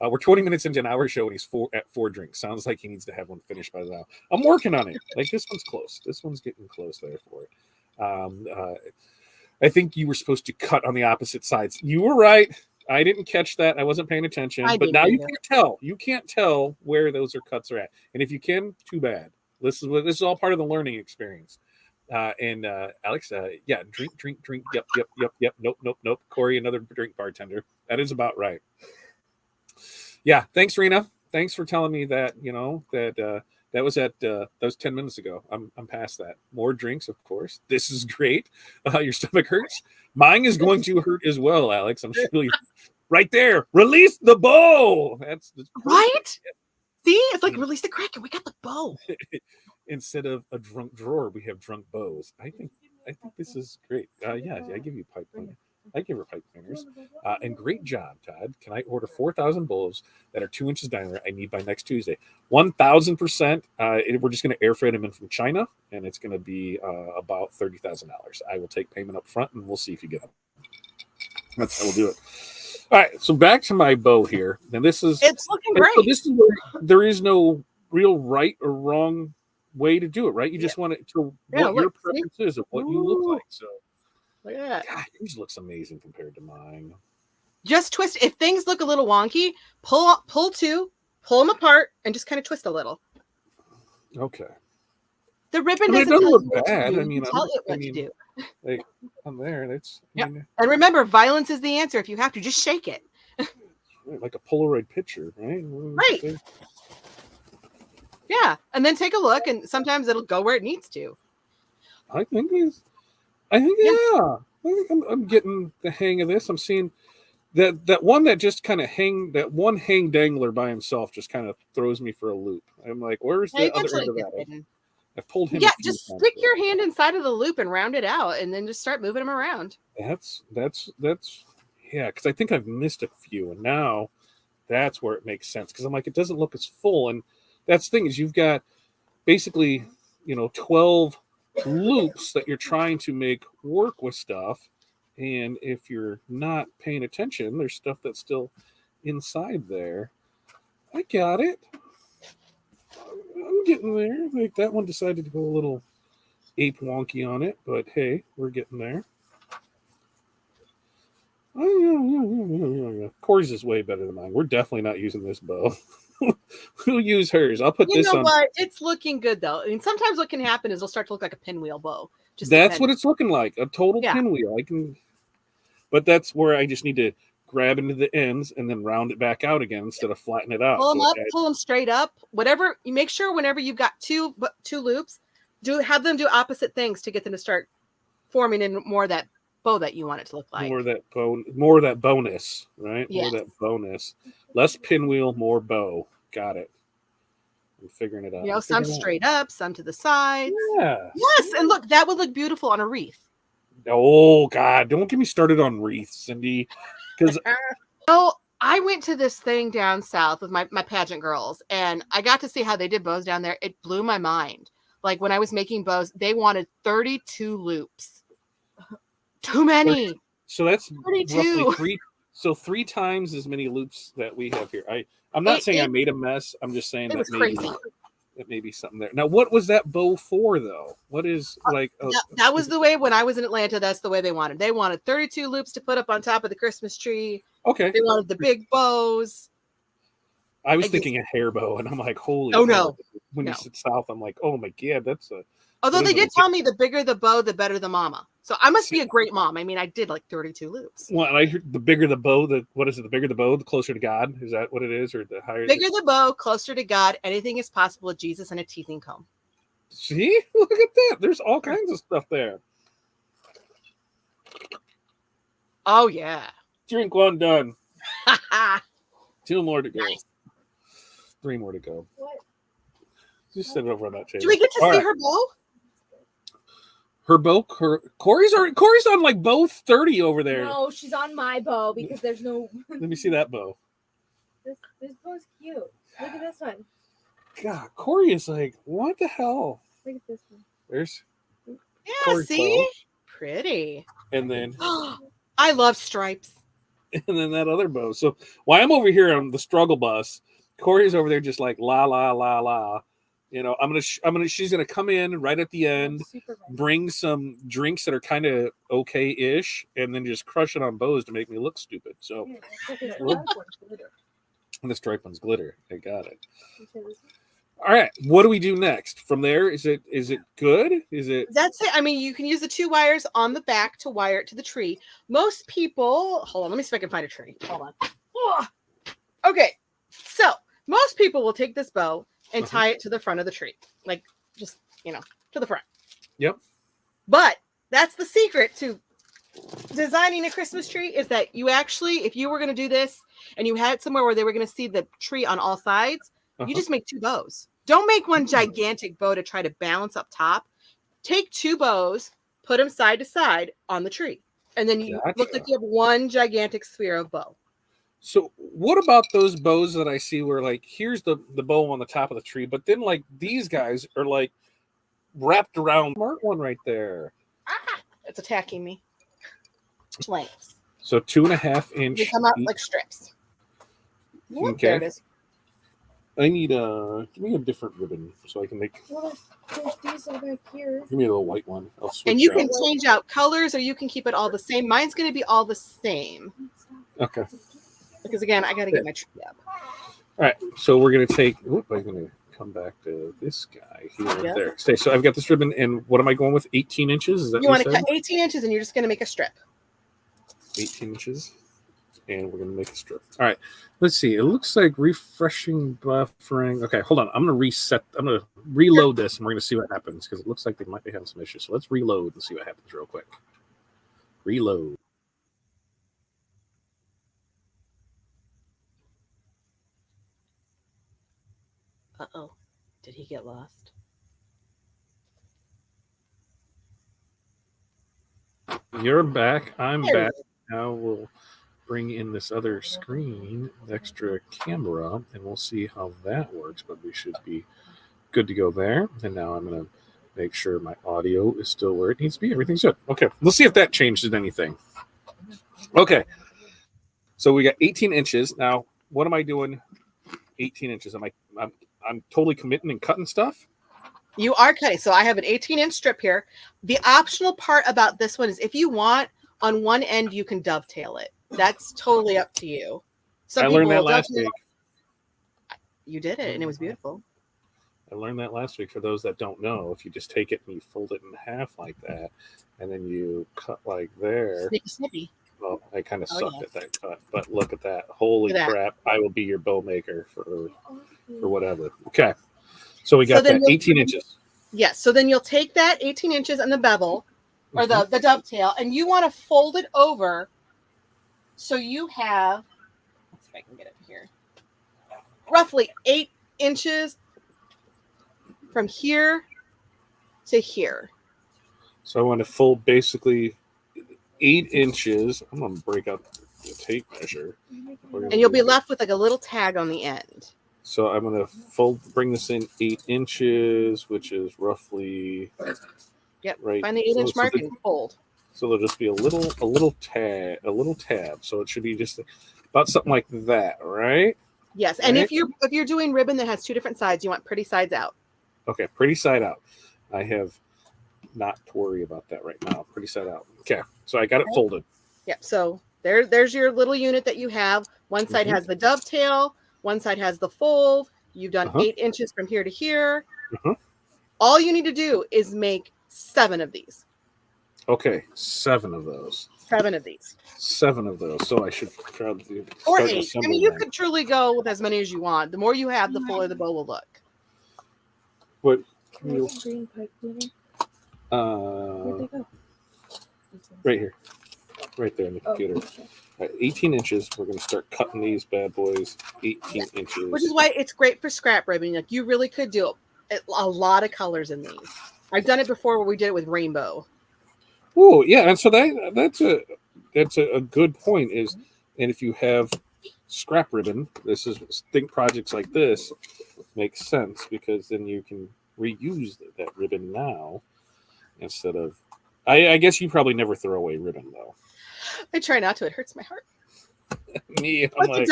We're 20 minutes into an hour show and he's at 4 drinks. Sounds like he needs to have one finished by now. I'm working on it. Like, this one's close. This one's getting close there for it. I think you were supposed to cut on the opposite sides. You were right. I didn't catch that. I wasn't paying attention. But now you can't tell. You can't tell where those cuts are at. And if you can, too bad. This is all part of the learning experience. And Alex, yeah, drink. Yep. Nope. Corey, another drink bartender. That is about right. Yeah. Thanks, Rena. Thanks for telling me that. That was 10 minutes ago. I'm past that. More drinks, of course. This is great. Your stomach hurts. Mine is going to hurt as well, Alex. I'm really right there. Release the bow. That's right. See, it's like release the Kraken. We got the bow. Instead of a drunk drawer, we have drunk bows. I think this is great. I give you pipe cleaner. I give her pipe cleaners. And great job, Todd. Can I order 4,000 bowls that are 2 inches diameter? I need by next Tuesday. 1,000%. We're just going to air freight them in from China, and it's going to be about $30,000. I will take payment up front, and we'll see if you get them. That's how we'll do it. All right, so back to my bow here, and it's looking great. So this is where there is no real right or wrong way to do it, right? You just want it to what your preference is of what you look like. So look at that. God, yours looks amazing compared to mine. Just twist. If things look a little wonky, pull 2, pull them apart, and just kind of twist a little. Okay. The ribbon doesn't look bad. I mean, tell it what to do. Like on there, that's and remember, violence is the answer. If you have to, just shake it. Like a Polaroid picture, right? Right. Yeah, and then take a look, and sometimes it'll go where it needs to. I think I'm getting the hang of this. I'm seeing that one that just kind of hang dangler by himself just kind of throws me for a loop. I'm like, where's the other end of that? I've pulled him. Yeah, just stick your hand inside of the loop and round it out, and then just start moving them around. That's because I think I've missed a few, and now that's where it makes sense. Because I'm like, it doesn't look as full, and that's the thing is you've got basically 12 loops that you're trying to make work with stuff, and if you're not paying attention, there's stuff that's still inside there. I got it. I'm getting there. Like that one decided to go a little ape wonky on it, but hey, we're getting there. Corey's is way better than mine. We're definitely not using this bow. We'll use hers. I'll put this on. You know what? It's looking good though. I mean, sometimes what can happen is it'll start to look like a pinwheel bow. That's what it's looking like, a total pinwheel. But that's where I just need to grab into the ends and then round it back out again instead of flatten it out. Pull them up, pull them straight up. Whatever you make sure whenever you've got two loops, have them do opposite things to get them to start forming in more of that bow that you want it to look like. More of that bonus, right? Yes. More of that bonus. Less pinwheel, more bow. Got it. I'm figuring it out. Some straight up, some to the sides. Yeah. Yes, and look, that would look beautiful on a wreath. Oh God! Don't get me started on wreaths, Cindy. Because I went to this thing down south with my pageant girls, and I got to see how they did bows down there. It blew my mind. Like when I was making bows, they wanted 32 loops. Too many. So that's 32. roughly three times as many loops that we have here. I'm not saying I made a mess. I'm just saying It that was maybe crazy. that may be something there. Now, what was that bow for, though? What is like? That was the way when I was in Atlanta. That's the way they wanted. They wanted 32 loops to put up on top of the Christmas tree. Okay. They wanted the big bows. I was thinking a hair bow, and I'm like, holy. Oh, hell. no. When No. you said south, I'm like, oh my god, that's a. Although what they is it, did tell me the bigger the bow, the better the mama. So I must be a great mom. I mean, I did like 32 loops. Well, and I heard the bigger the bow, what is it? The bigger the bow, the closer to God. Is that what it is, or the higher? Bigger the bow, closer to God. Anything is possible with Jesus and a teething comb. See, look at that. There's all kinds of stuff there. Oh yeah. Drink one done. 2 more to go. Nice. 3 more to go. What? Just sit it over on that table. Do we get to All see right. her bow? Her bow. Corey's on like bow 30 over there. No, she's on my bow because there's no. Let me see that bow. This bow's cute. Look at this one. God, Corey is like, what the hell? Look at this one. There's Yeah, Corey's see? bow. Pretty. And then I love stripes. that other bow. So while I'm over here on the struggle bus, Corey's over there just like la la la la. You know, she's gonna come in right at the end, bring some drinks that are kind of okay-ish, and then just crush it on bows to make me look stupid. So, and the stripe one's glitter. I got it. All right, what do we do next? From there, is it good? Is it? That's it. I mean, you can use the 2 wires on the back to wire it to the tree. Most people, hold on, let me see if I can find a tree. Hold on. Oh, okay, so most people will take this bow and tie it to the front of the tree, like just to the front. Yep. But that's the secret to designing a Christmas tree, is that you actually, if you were going to do this and you had it somewhere where they were going to see the tree on all sides, you just make 2 bows. Don't make one gigantic bow to try to balance up top. Take 2 bows, put them side to side on the tree, and then you look like you have one gigantic sphere of bow. So what about those bows that I see where like here's the bow on the top of the tree, but then like these guys are like wrapped around smart one right there. It's attacking me. Lengths. So 2.5 inch. They come out like strips. Okay. There it is. I need give me a different ribbon so I can make. Well, there's these over here. Give me a little white one. I'll switch. And you out. can change out colors, or you can keep it all the same. Mine's going to be all the same. Okay. Because again, I got to get my tree up. All right. So we're gonna take. I'm gonna come back to this guy here. Yeah. There. Stay. So I've got this ribbon, and what am I going with? 18 inches. Is that You what want to said? cut 18 inches, and you're just going to make a strip. 18 inches. And we're going to make a strip. All right. Let's see. It looks like refreshing buffering. Okay, hold on. I'm going to reset. I'm going to reload this, and we're going to see what happens because it looks like they might be having some issues. So let's reload and see what happens real quick. Reload. Uh-oh. Did he get lost? You're back. I'm back. Now we'll bring in this other screen, extra camera, and we'll see how that works. But we should be good to go there. And now I'm going to make sure my audio is still where it needs to be. Everything's good. Okay. Let's see if that changes anything. Okay. So we got 18 inches. Now, what am I doing? 18 inches. I'm totally committing and cutting stuff. You are cutting. So I have an 18-inch strip here. The optional part about this one is if you want, on one end, you can dovetail it. That's totally up to you. I learned that last week. You did it, and it was beautiful. I learned that last week. For those that don't know, if you just take it and you fold it in half like that, and then you cut like there. Snippy, snippy. Well, I kind of sucked at that cut, but look at that. Holy crap. I will be your bow maker for whatever. Okay. So we got that 18 inches. Yes. So then you'll take that 18 inches and the bevel or the dovetail, and you want to fold it over. So you have, let's see if I can get it here, roughly 8 inches from here to here. So I want to fold basically 8 inches. I'm going to break up the tape measure. And you'll be left with like a little tag on the end. So I'm going to bring this in 8 inches, which is roughly Yep. right. Find the 8-inch mark and fold. So there'll just be a little tab. So it should be just about something like that, right? Yes. And if you're doing ribbon that has 2 different sides, you want pretty sides out. Okay, pretty side out. I have not to worry about that right now. Pretty side out. Okay, so I got it folded. Yep. So there's your little unit that you have. One side has the dovetail. One side has the fold. You've done 8 inches from here to here. All you need to do is make 7 of these. Okay, 7 of those. 7 of these. 7 of those. So I should probably or start 8. I assembling mean, you them. could truly go with as many as you want. The more you have, the fuller the bow will look. What? Where's the green pipe cleaner? Where'd they go? Right here. Right there in the computer. Okay. All right, 18 inches. We're going to start cutting these bad boys. 18 inches. Which is why it's great for scrap ribbon. Like, you really could do a lot of colors in these. I've done it before where we did it with rainbow. Oh, yeah. And so that's a good point is, and if you have scrap ribbon, think projects like this make sense because then you can reuse that ribbon now instead of, I guess you probably never throw away ribbon though. I try not to. It hurts my heart. Me, I'm But like,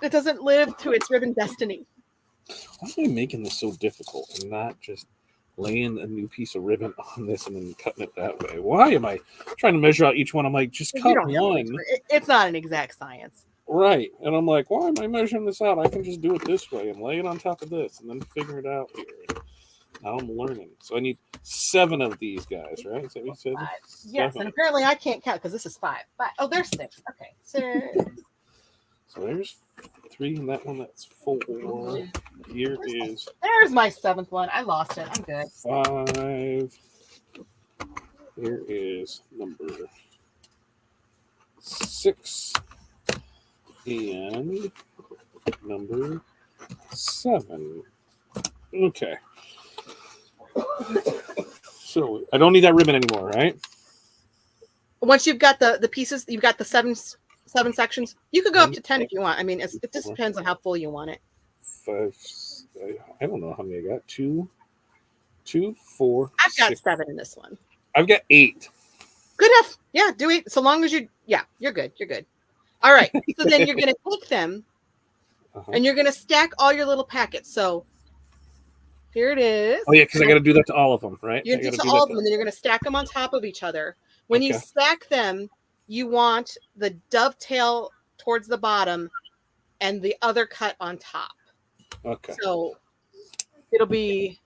it doesn't live to its ribbon destiny. why am I making this so difficult and not just laying a new piece of ribbon on this and then cutting it that way? Why am I trying to measure out each one? I'm like, just You cut don't have one. to. It's not an exact science. Right. And I'm like, why am I measuring this out? I can just do it this way and lay it on top of this and then figure it out here. And now I'm learning. So I need 7 of these guys, right? Is that what you said? 5. Yes, 7. and apparently I can't count because this is 5. Oh, there's 6. Okay. 6. So there's 3 and that one, that's 4. Here is There's my 7th one. I lost it. I'm good. 5. Here is number 6. And number 7. Okay. So I don't need that ribbon anymore, right? Once you've got the pieces, you've got the 7 sections. You could go up to 10 if you want. I mean, it just depends on how full you want it. 5. I don't know how many I got. 2, 4. I've got 6. 7 in this one. I've got 8. Good enough. Yeah, do it. So long as you're good. You're good. All right. So then you're going to take them and you're going to stack all your little packets. So here it is. Oh, yeah, because I got to do that to all of them, right? You're going to do all of them, and then you're going to stack them on top of each other. When you stack them, you want the dovetail towards the bottom and the other cut on top. Okay. So it'll be,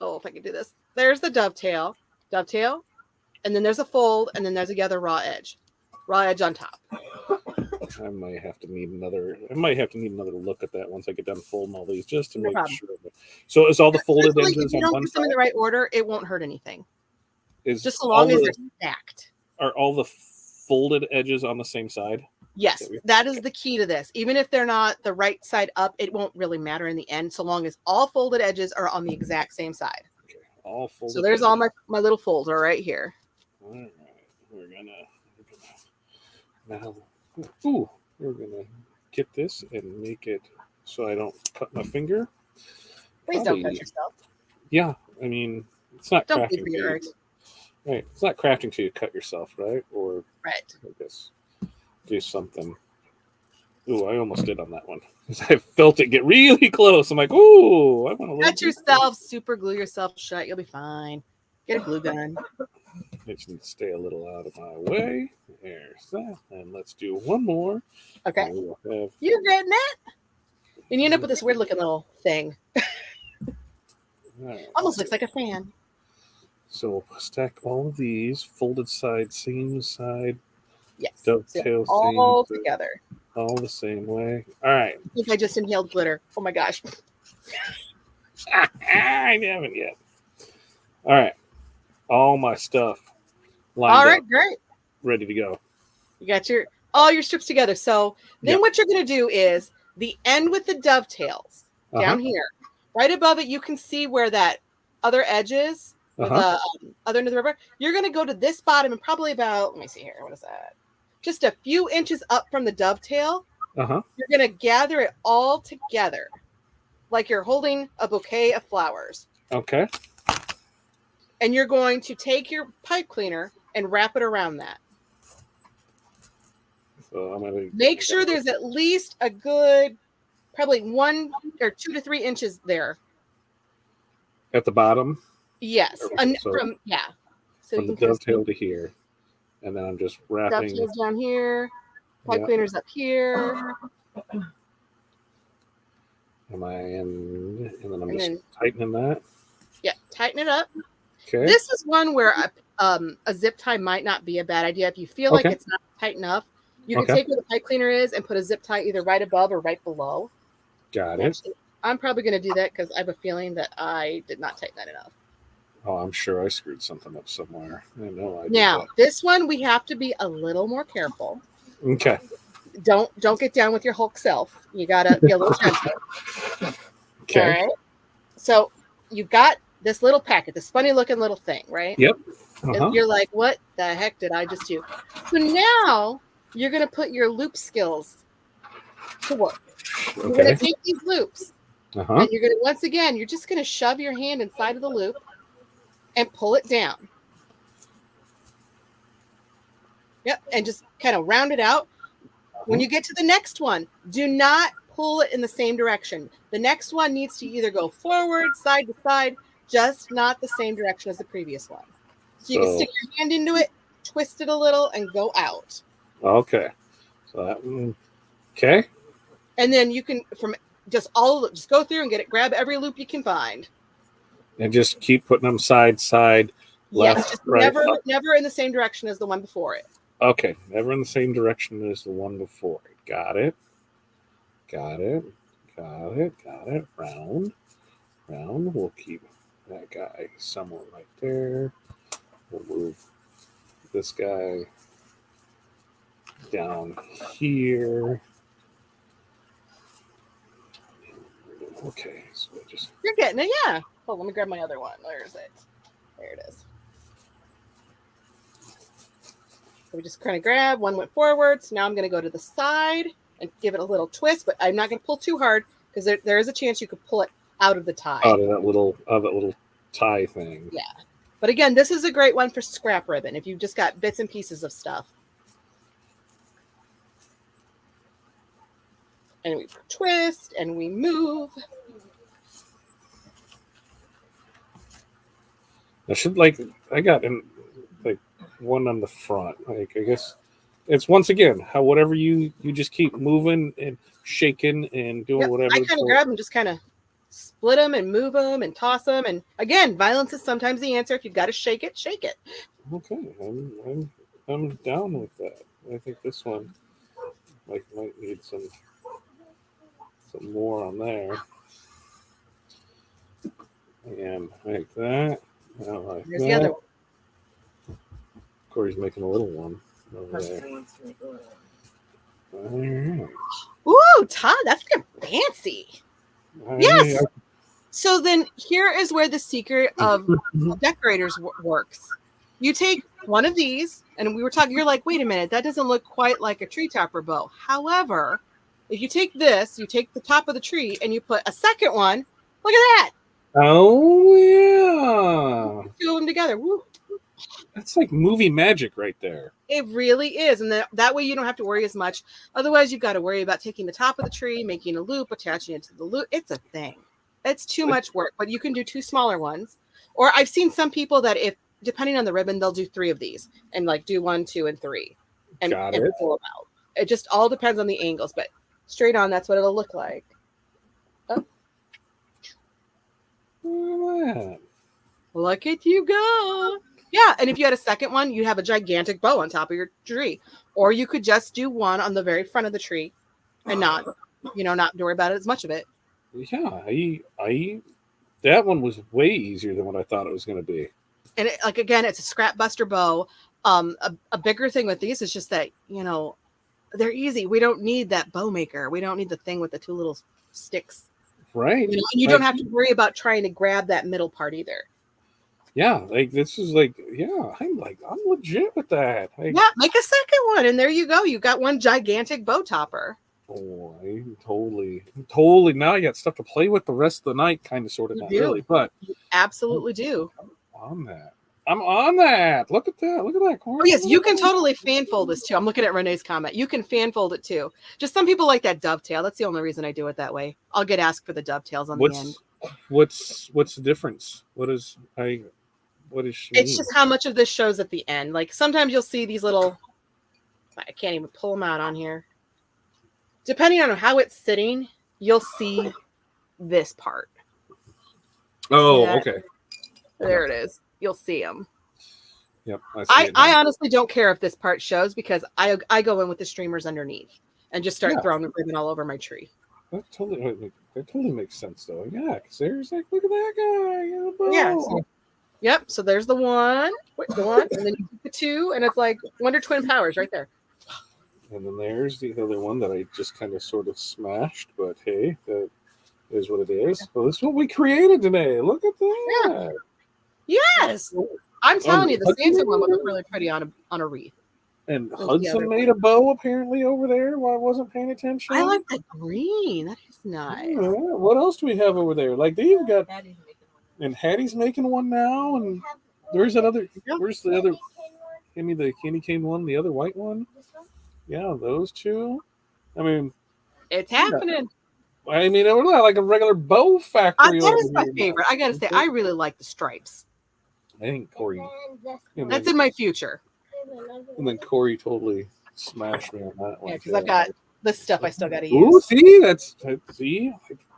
if I can do this. There's the dovetail, and then there's a fold, and then there's the other raw edge on top. I might have to need another look at that once I get done folding all these just to make sure. So is all the folded edges if you on don't one put them in side? the right order, it won't hurt anything. Is just so long as they're stacked. Are all the folded edges on the same side? Yes, that is the key to this. Even if they're not the right side up, it won't really matter in the end, so long as all folded edges are on the exact same side. Okay. All folded. So there's all my little folds are right here. All right, we're gonna get this and make it so I don't cut my finger. Please don't cut yourself. Yeah, I mean it's not don't crafting. Be for your art. Right, it's not crafting till you cut yourself, right? Or right. I guess do something. Ooh, I almost did on that one. I felt it get really close. I'm like, ooh, I want to cut yourself, super glue yourself shut. You'll be fine. Get a glue gun. I just need to stay a little out of my way. There's that. And let's do one more. Okay. We'll have... You're getting it? And you end up with this weird looking little thing. Right. Almost looks like a fan. So stack all of these, folded side, same side. Yes. Dovetail, all same, together. All the same way. All right. I think I just inhaled glitter. Oh my gosh. I haven't yet. All right. All my stuff lined all right, up, great. ready to go. You got all your strips together. So then what you're going to do is the end with the dovetails down here. Right above it, you can see where that other edge is. The other end of the rubber. You're going to go to this bottom and probably about, let me see here. What is that? just a few inches up from the dovetail, Uh-huh. you're going to gather it all together like you're holding a bouquet of flowers. Okay. And you're going to take your pipe cleaner and wrap it around that. So I'm gonna Make sure there's at least a good, probably 1 or 2 to 3 inches there. at the bottom. Yes. So So from you the can kind of dovetail to here. And then I'm just wrapping. dovetails down here, pipe Yeah. cleaners up here. Am I in? And then I'm And just then- tightening that. Yeah, tighten it up. Okay. This is one where a zip tie might not be a bad idea. If you feel like Okay. it's not tight enough, you can Okay. take where the pipe cleaner is and put a zip tie either right above or right below. Got it. Actually, I'm probably going to do that because I have a feeling that I did not tighten that enough. Oh, I'm sure I screwed something up somewhere. I know I did Now, that. this one we have to be a little more careful. Okay. Don't get down with your Hulk self. You gotta be a little gentle. Okay. All right. So you've got this little packet, this funny looking little thing, right? Yep. Uh-huh. You're like, what the heck did I just do? So now you're gonna put your loop skills to work. You're Okay. gonna take these loops Uh-huh. and you're gonna you're just gonna shove your hand inside of the loop and pull it down. Yep, and just kind of round it out. When you get to the next one, do not pull it in the same direction. The next one needs to either go forward, side to side, just not the same direction as the previous one. So you can stick your hand into it, twist it a little, and go out. Okay. So that one. Okay. And then you can just go through and grab every loop you can find. And just keep putting them side, left, Yes, just right. never in the same direction as the one before it. Okay. Never in the same direction as the one before. Got it. Got it. Got it. Got it. Round. Round. We'll keep that guy somewhere right there. We'll move this guy down here. Okay, so we just You're getting it, yeah. Oh, let me grab my other one. Where is it? There it is. So we just kind of grab, one went forward. So now I'm going to go to the side and give it a little twist, but I'm not going to pull too hard because there is a chance you could pull it out of the tie. out of that little tie thing. Yeah. But again, this is a great one for scrap ribbon if you've just got bits and pieces of stuff. And we twist and we move. I got one on the front. I guess it's once again whatever you just keep moving and shaking and doing whatever. I kind of grab them, just kind of split them and move them and toss them. And again, violence is sometimes the answer. If you've got to shake it, shake it. Okay, I'm down with that. I think this one might need some more on there. And like that. Like Here's that. the other one. Corey's making a little one over there. All right. Ooh, Todd, that's good. Fancy. Yes. I- So then here is where the secret of decorators works. You take one of these, and we were talking, you're like, wait a minute, that doesn't look quite like a tree topper bow. However, if you take this, you take the top of the tree and you put a second one, look at that. Oh, yeah. Two of them together. Woo. That's like movie magic right there. It really is. And that way you don't have to worry as much. Otherwise, you've got to worry about taking the top of the tree, making a loop, attaching it to the loop. It's a thing. It's too much work, but you can do two smaller ones. Or I've seen some people that depending on the ribbon, they'll do three of these and like do 1, 2, and 3 and pull them out. It just all depends on the angles, but straight on, that's what it'll look like. Oh. Look at you go. Yeah, and if you had a second one, you have a gigantic bow on top of your tree. Or you could just do one on the very front of the tree and not worry about it as much of it. Yeah, that one was way easier than what I thought it was going to be. And again, it's a scrap buster bow. A bigger thing with these is just that, they're easy. We don't need that bow maker. We don't need the thing with the two little sticks. Right. You don't have to worry about trying to grab that middle part either. Yeah, like this is like, yeah, I'm legit with that. Like, Yeah, make a second one, and there you go. You got one gigantic bow topper. oh, I totally. Now I got stuff to play with the rest of the night, kind of, sort of, You not do. really, but You absolutely do. I'm on that. I'm on that. Look at that. Look at that. Oh yes, you can totally fan fold this too. I'm looking at Renee's comment. You can fan fold it too. Just some people like that dovetail. That's the only reason I do it that way. I'll get asked for the dovetails on the end. What's the difference? What does she It's mean? just how much of this shows at the end. Like sometimes you'll see these little. I can't even pull them out on here. Depending on how it's sitting, you'll see this part. Oh, Yeah. okay. There it is. You'll see them. Yep. I I honestly don't care if this part shows because I go in with the streamers underneath and just start throwing ribbon all over my tree. That totally makes sense though. Yeah, because there's like, look at that guy. Yeah. Yep. So there's the one, and then you keep the two, and it's like Wonder Twin powers right there. And then there's the other one that I just kind of sort of smashed, but hey, that is what it is. Well, this is what we created today. Look at that. Yeah. Yes. I'm telling you, the Santa one would look really pretty on a wreath. And Hudson made a bow apparently over there while I wasn't paying attention. I like that green. That is nice. Yeah, what else do we have over there? Like they've got, and Hattie's making one now, and there's another. Where's the other? Give me the candy cane one, the other white one. Yeah, those two. I mean, it's happening. I mean, it was like a regular bow factory. That is my favorite. I gotta say, I really like the stripes. I think Corey. That's in my future. And then Corey totally smashed me on that one. Yeah, because I've got this stuff I still got to use. Ooh, see, like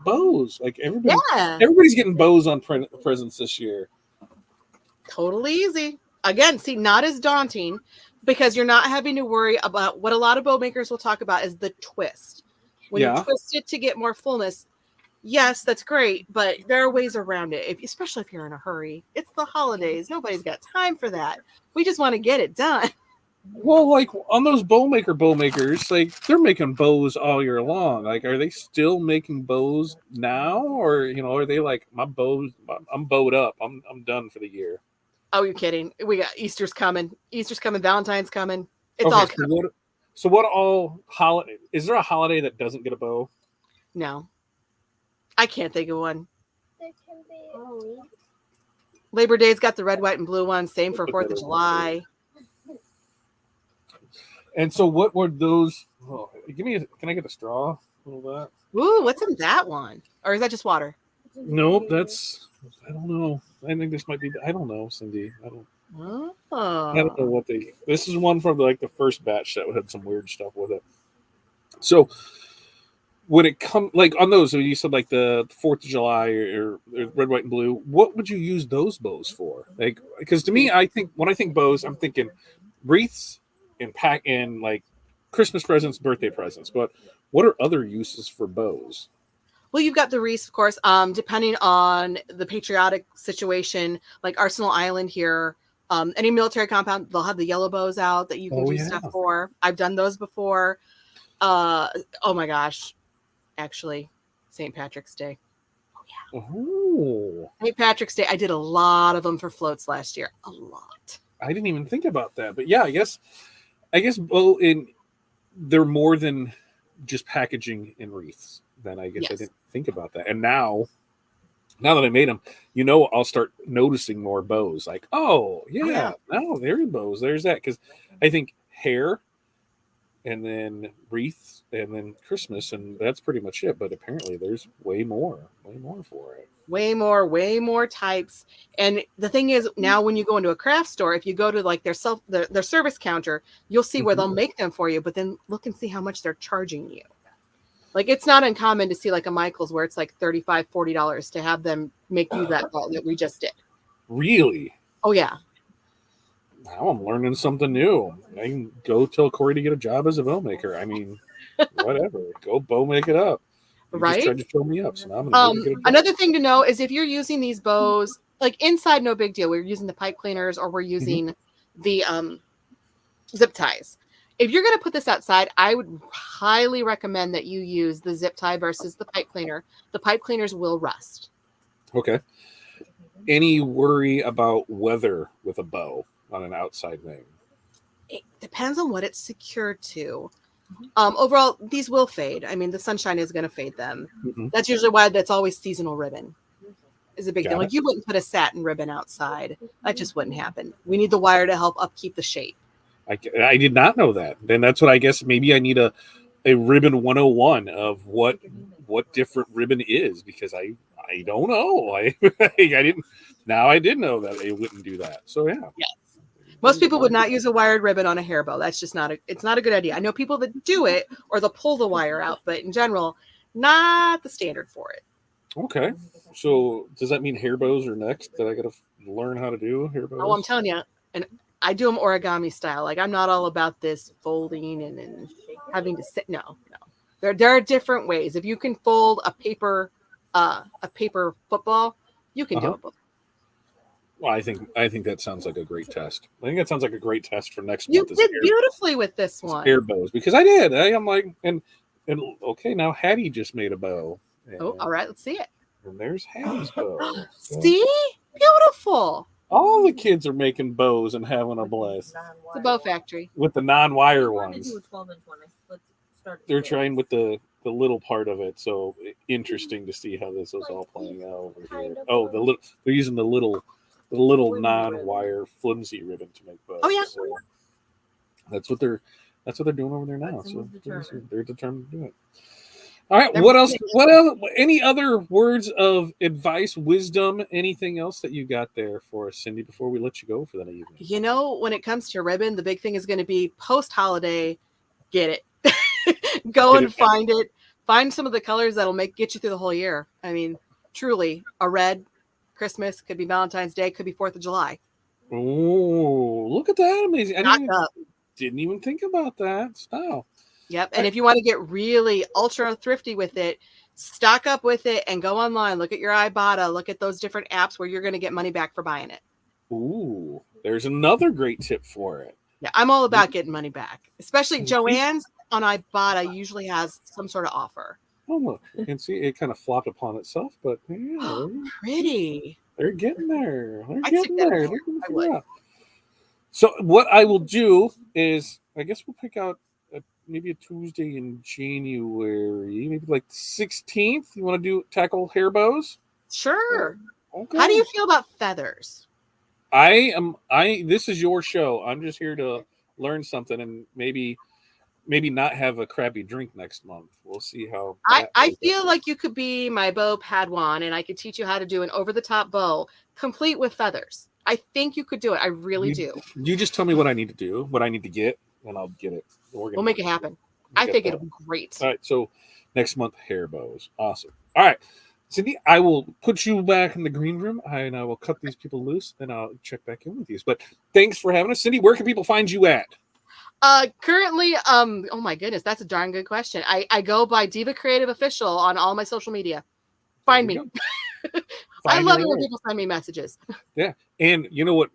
bows. Like everybody's getting bows on presents this year. Totally easy. Again, see, not as daunting because you're not having to worry about what a lot of bow makers will talk about is the twist. When you twist it to get more fullness, yes, that's great, but there are ways around it. Especially if you're in a hurry. It's the holidays. Nobody's got time for that. We just want to get it done. Well, like on those bow makers, like they're making bows all year long. Like, are they still making bows now, or are they like my bows? I'm bowed up. I'm done for the year. Oh, you're kidding? We got Easter's coming. Valentine's coming. It's all coming. So what all holiday? Is there a holiday that doesn't get a bow? No, I can't think of one. There can be Labor Day's got the red, white, and blue one. Same for 4th of July. And so, what were those? Oh, can I get a straw? A little bit. Ooh, what's in that one? Or is that just water? Nope, I don't know. I think this might be. I don't know, Cindy. I don't know what they. This is one from like the first batch that had some weird stuff with it. So when it comes like on those, you said like the 4th of July or red, white, and blue. What would you use those bows for? Like, because to me, I think when I think bows, I'm thinking wreaths and pack in like Christmas presents, birthday presents. But what are other uses for bows? Well, you've got the wreaths, of course. Depending on the patriotic situation, like Arsenal Island here, any military compound, they'll have the yellow bows out that you can do stuff for. I've done those before. Oh my gosh. Actually, St. Patrick's Day. Oh, yeah. Oh. St. Patrick's Day. I did a lot of them for floats last year. A lot. I didn't even think about that. But yeah, I guess they're more than just packaging in wreaths. Then I guess I didn't think about that. And now that I made them, I'll start noticing more bows. Like, oh yeah. There's bows. There's that. Because I think hair and then wreaths and then Christmas, and that's pretty much it. But apparently there's way more for it. Way more types. And the thing is, now when you go into a craft store, if you go to like their service counter, you'll see where they'll make them for you, but then look and see how much they're charging you. Like, it's not uncommon to see like a Michael's where it's like $35, $40 to have them make you that bow that we just did. Really? Oh yeah. Now I'm learning something new. I can go tell Corey to get a job as a bow maker. I mean, whatever. Go bow make it up. You right? Just tried to show me up, so now I'm gonna get a job. Another thing to know is if you're using these bows, like inside, no big deal. We're using the pipe cleaners or we're using the zip ties. If you're going to put this outside, I would highly recommend that you use the zip tie versus the pipe cleaner. The pipe cleaners will rust. Okay. any worry about weather with a bow on an outside thing? It depends on what it's secured to. Overall, these will fade. I mean, the sunshine is going to fade them. Mhm. That's usually why that's always seasonal ribbon is a big Got deal. it. Like you wouldn't put a satin ribbon outside. That just wouldn't happen. We need the wire to help upkeep the shape. I did not know that. Then that's what I guess maybe I need a ribbon 101 of what different ribbon is, because I don't know. I did know that they wouldn't do that. So yeah. Yes. Most people would not use a wired ribbon on a hair bow. That's just it's not a good idea. I know people that do it or they'll pull the wire out, but in general, not the standard for it. Okay. So does that mean hair bows are next that I got to learn how to do hair bows? Oh, I'm telling you. And I do them origami style. Like I'm not all about this folding and having to sit. No. There are different ways. If you can fold a paper football, you can do it. Well, I think that sounds like a great test. I think that sounds like a great test for next You month. did beautifully with this one. Hair bows, because I did. I'm like, and okay, now Hattie just made a bow. Oh, all right, let's see it. And there's Hattie's bow. See? Beautiful. All the kids are making bows and having a blast. It's a bow factory. With the non-wire ones. Do a 12-inch one. Let's start. They're trying with the little part of it, so interesting to see how this is all playing out over here. Oh, they're using the little non-wire flimsy ribbon to make bows. Oh yeah. So that's what they're doing over there now. So they're determined to do it. All right. What else? What else? Any other words of advice, wisdom, anything else that you got there for us, Cindy, before we let you go for the evening? You know, when it comes to ribbon, the big thing is going to be post-holiday. Get it. Go and find it. Find some of the colors that'll get you through the whole year. I mean, truly, a red Christmas could be Valentine's Day, could be 4th of July. Oh, look at that! Amazing. I Didn't even think about that. Style. Yep. And if you want to get really ultra thrifty with it, stock up with it and go online. Look at your Ibotta. Look at those different apps where you're going to get money back for buying it. Ooh, there's another great tip for it. Yeah, I'm all about getting money back. Especially Joann's on Ibotta usually has some sort of offer. Oh, look. You can see it kind of flopped upon itself, but yeah. Pretty. They're getting there. I'd stick that in there. I would. So what I will do is, I guess we'll pick out maybe a Tuesday in January, maybe like the 16th. You want to tackle hair bows? Sure. Okay. How do you feel about feathers? This is your show. I'm just here to learn something and maybe not have a crappy drink next month. We'll see how. I feel like you could be my bow Padawan, and I could teach you how to do an over-the-top bow, complete with feathers. I think you could do it. I really do. You just tell me what I need to do, what I need to get, and I'll get it. We'll make it happen. I think it'll be great. All right. So next month, hair bows. Awesome. All right. Cindy, I will put you back in the green room and I will cut these people loose. Then I'll check back in with you. But thanks for having us. Cindy, where can people find you at? Currently, oh my goodness, that's a darn good question. I go by Diva Creative Official on all my social media. Find me. I love it when people send me messages. Yeah. And you know what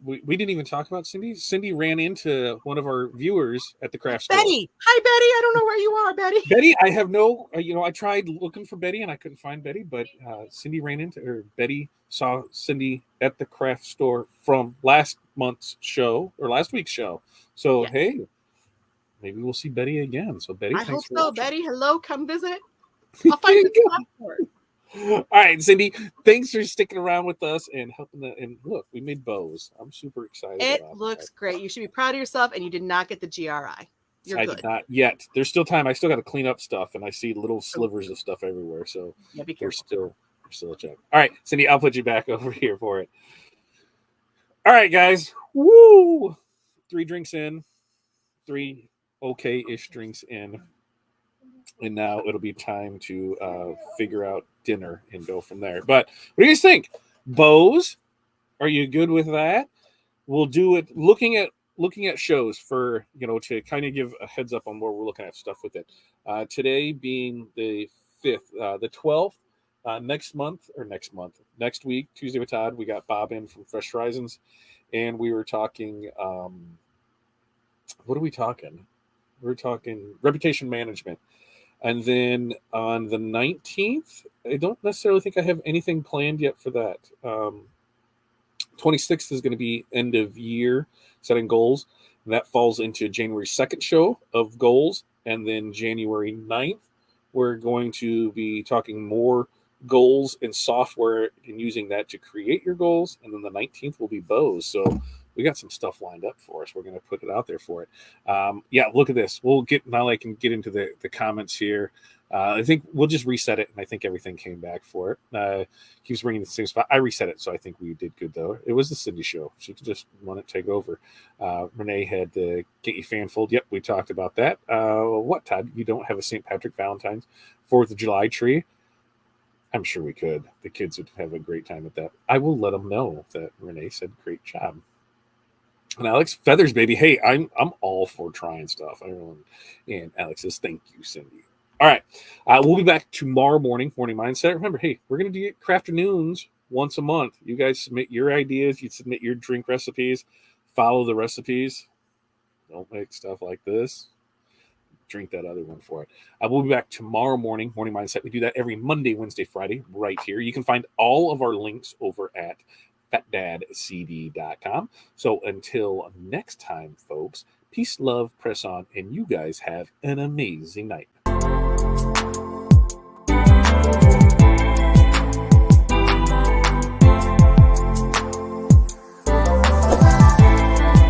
we didn't even talk about, Cindy? Cindy ran into one of our viewers at the craft store. Betty. Hi, Betty. I don't know where you are, Betty. Betty, I have no, I tried looking for Betty and I couldn't find Betty, but Cindy ran into her. Betty saw Cindy at the craft store from last week's show. So, yeah. Hey, maybe we'll see Betty again. So, Betty, I thanks hope for so. watching. Betty, hello, come visit. I'll find you passport. All right, Cindy, thanks for sticking around with us and helping. And look, we made bows. I'm super excited. It looks great. You should be proud of yourself, and you did not get the GRI. You're good. I did not yet. There's still time. I still got to clean up stuff, and I see little slivers of stuff everywhere. So yeah, be careful. We're still a check. All right, Cindy, I'll put you back over here for it. All right, guys. Woo! 3 drinks in, 3 okay-ish drinks in. And now it'll be time to figure out dinner and go from there. But what do you guys think? Bows? Are you good with that? We'll do it looking at shows for, to kind of give a heads up on where we're looking at stuff with it. Today being the 5th, the 12th, next week, Tuesday with Todd, we got Bob in from Fresh Horizons, and we were talking, what are we talking? We're talking reputation management. And then on the 19th, I don't necessarily think I have anything planned yet for that. 26th is going to be end of year setting goals. And that falls into January 2nd show of goals. And then January 9th, we're going to be talking more goals and software and using that to create your goals. And then the 19th will be bows. So we got some stuff lined up for us. We're going to put it out there for it. Yeah, look at this. We'll get now. I can get into the comments here. I think we'll just reset it, and I think everything came back for it. Keeps ringing the same spot. I reset it, so I think we did good, though. It was the Cindy show. She could just want to take over. Renee had the Get You Fanfold. Yep, we talked about that. What, Todd? You don't have a St. Patrick Valentine's 4th of July tree? I'm sure we could. The kids would have a great time at that. I will let them know that Renee said great job. And Alex, feathers, baby. Hey, I'm all for trying stuff. And Alex says, thank you, Cindy. All right. We'll be back tomorrow morning mindset. Remember, hey, we're going to do Crafternoons once a month. You guys submit your ideas. You submit your drink recipes. Follow the recipes. Don't make stuff like this. Drink that other one for it. We'll be back tomorrow morning mindset. We do that every Monday, Wednesday, Friday, right here. You can find all of our links over at fatdadcd.com. So until next time, folks, peace, love, press on, and you guys have an amazing night.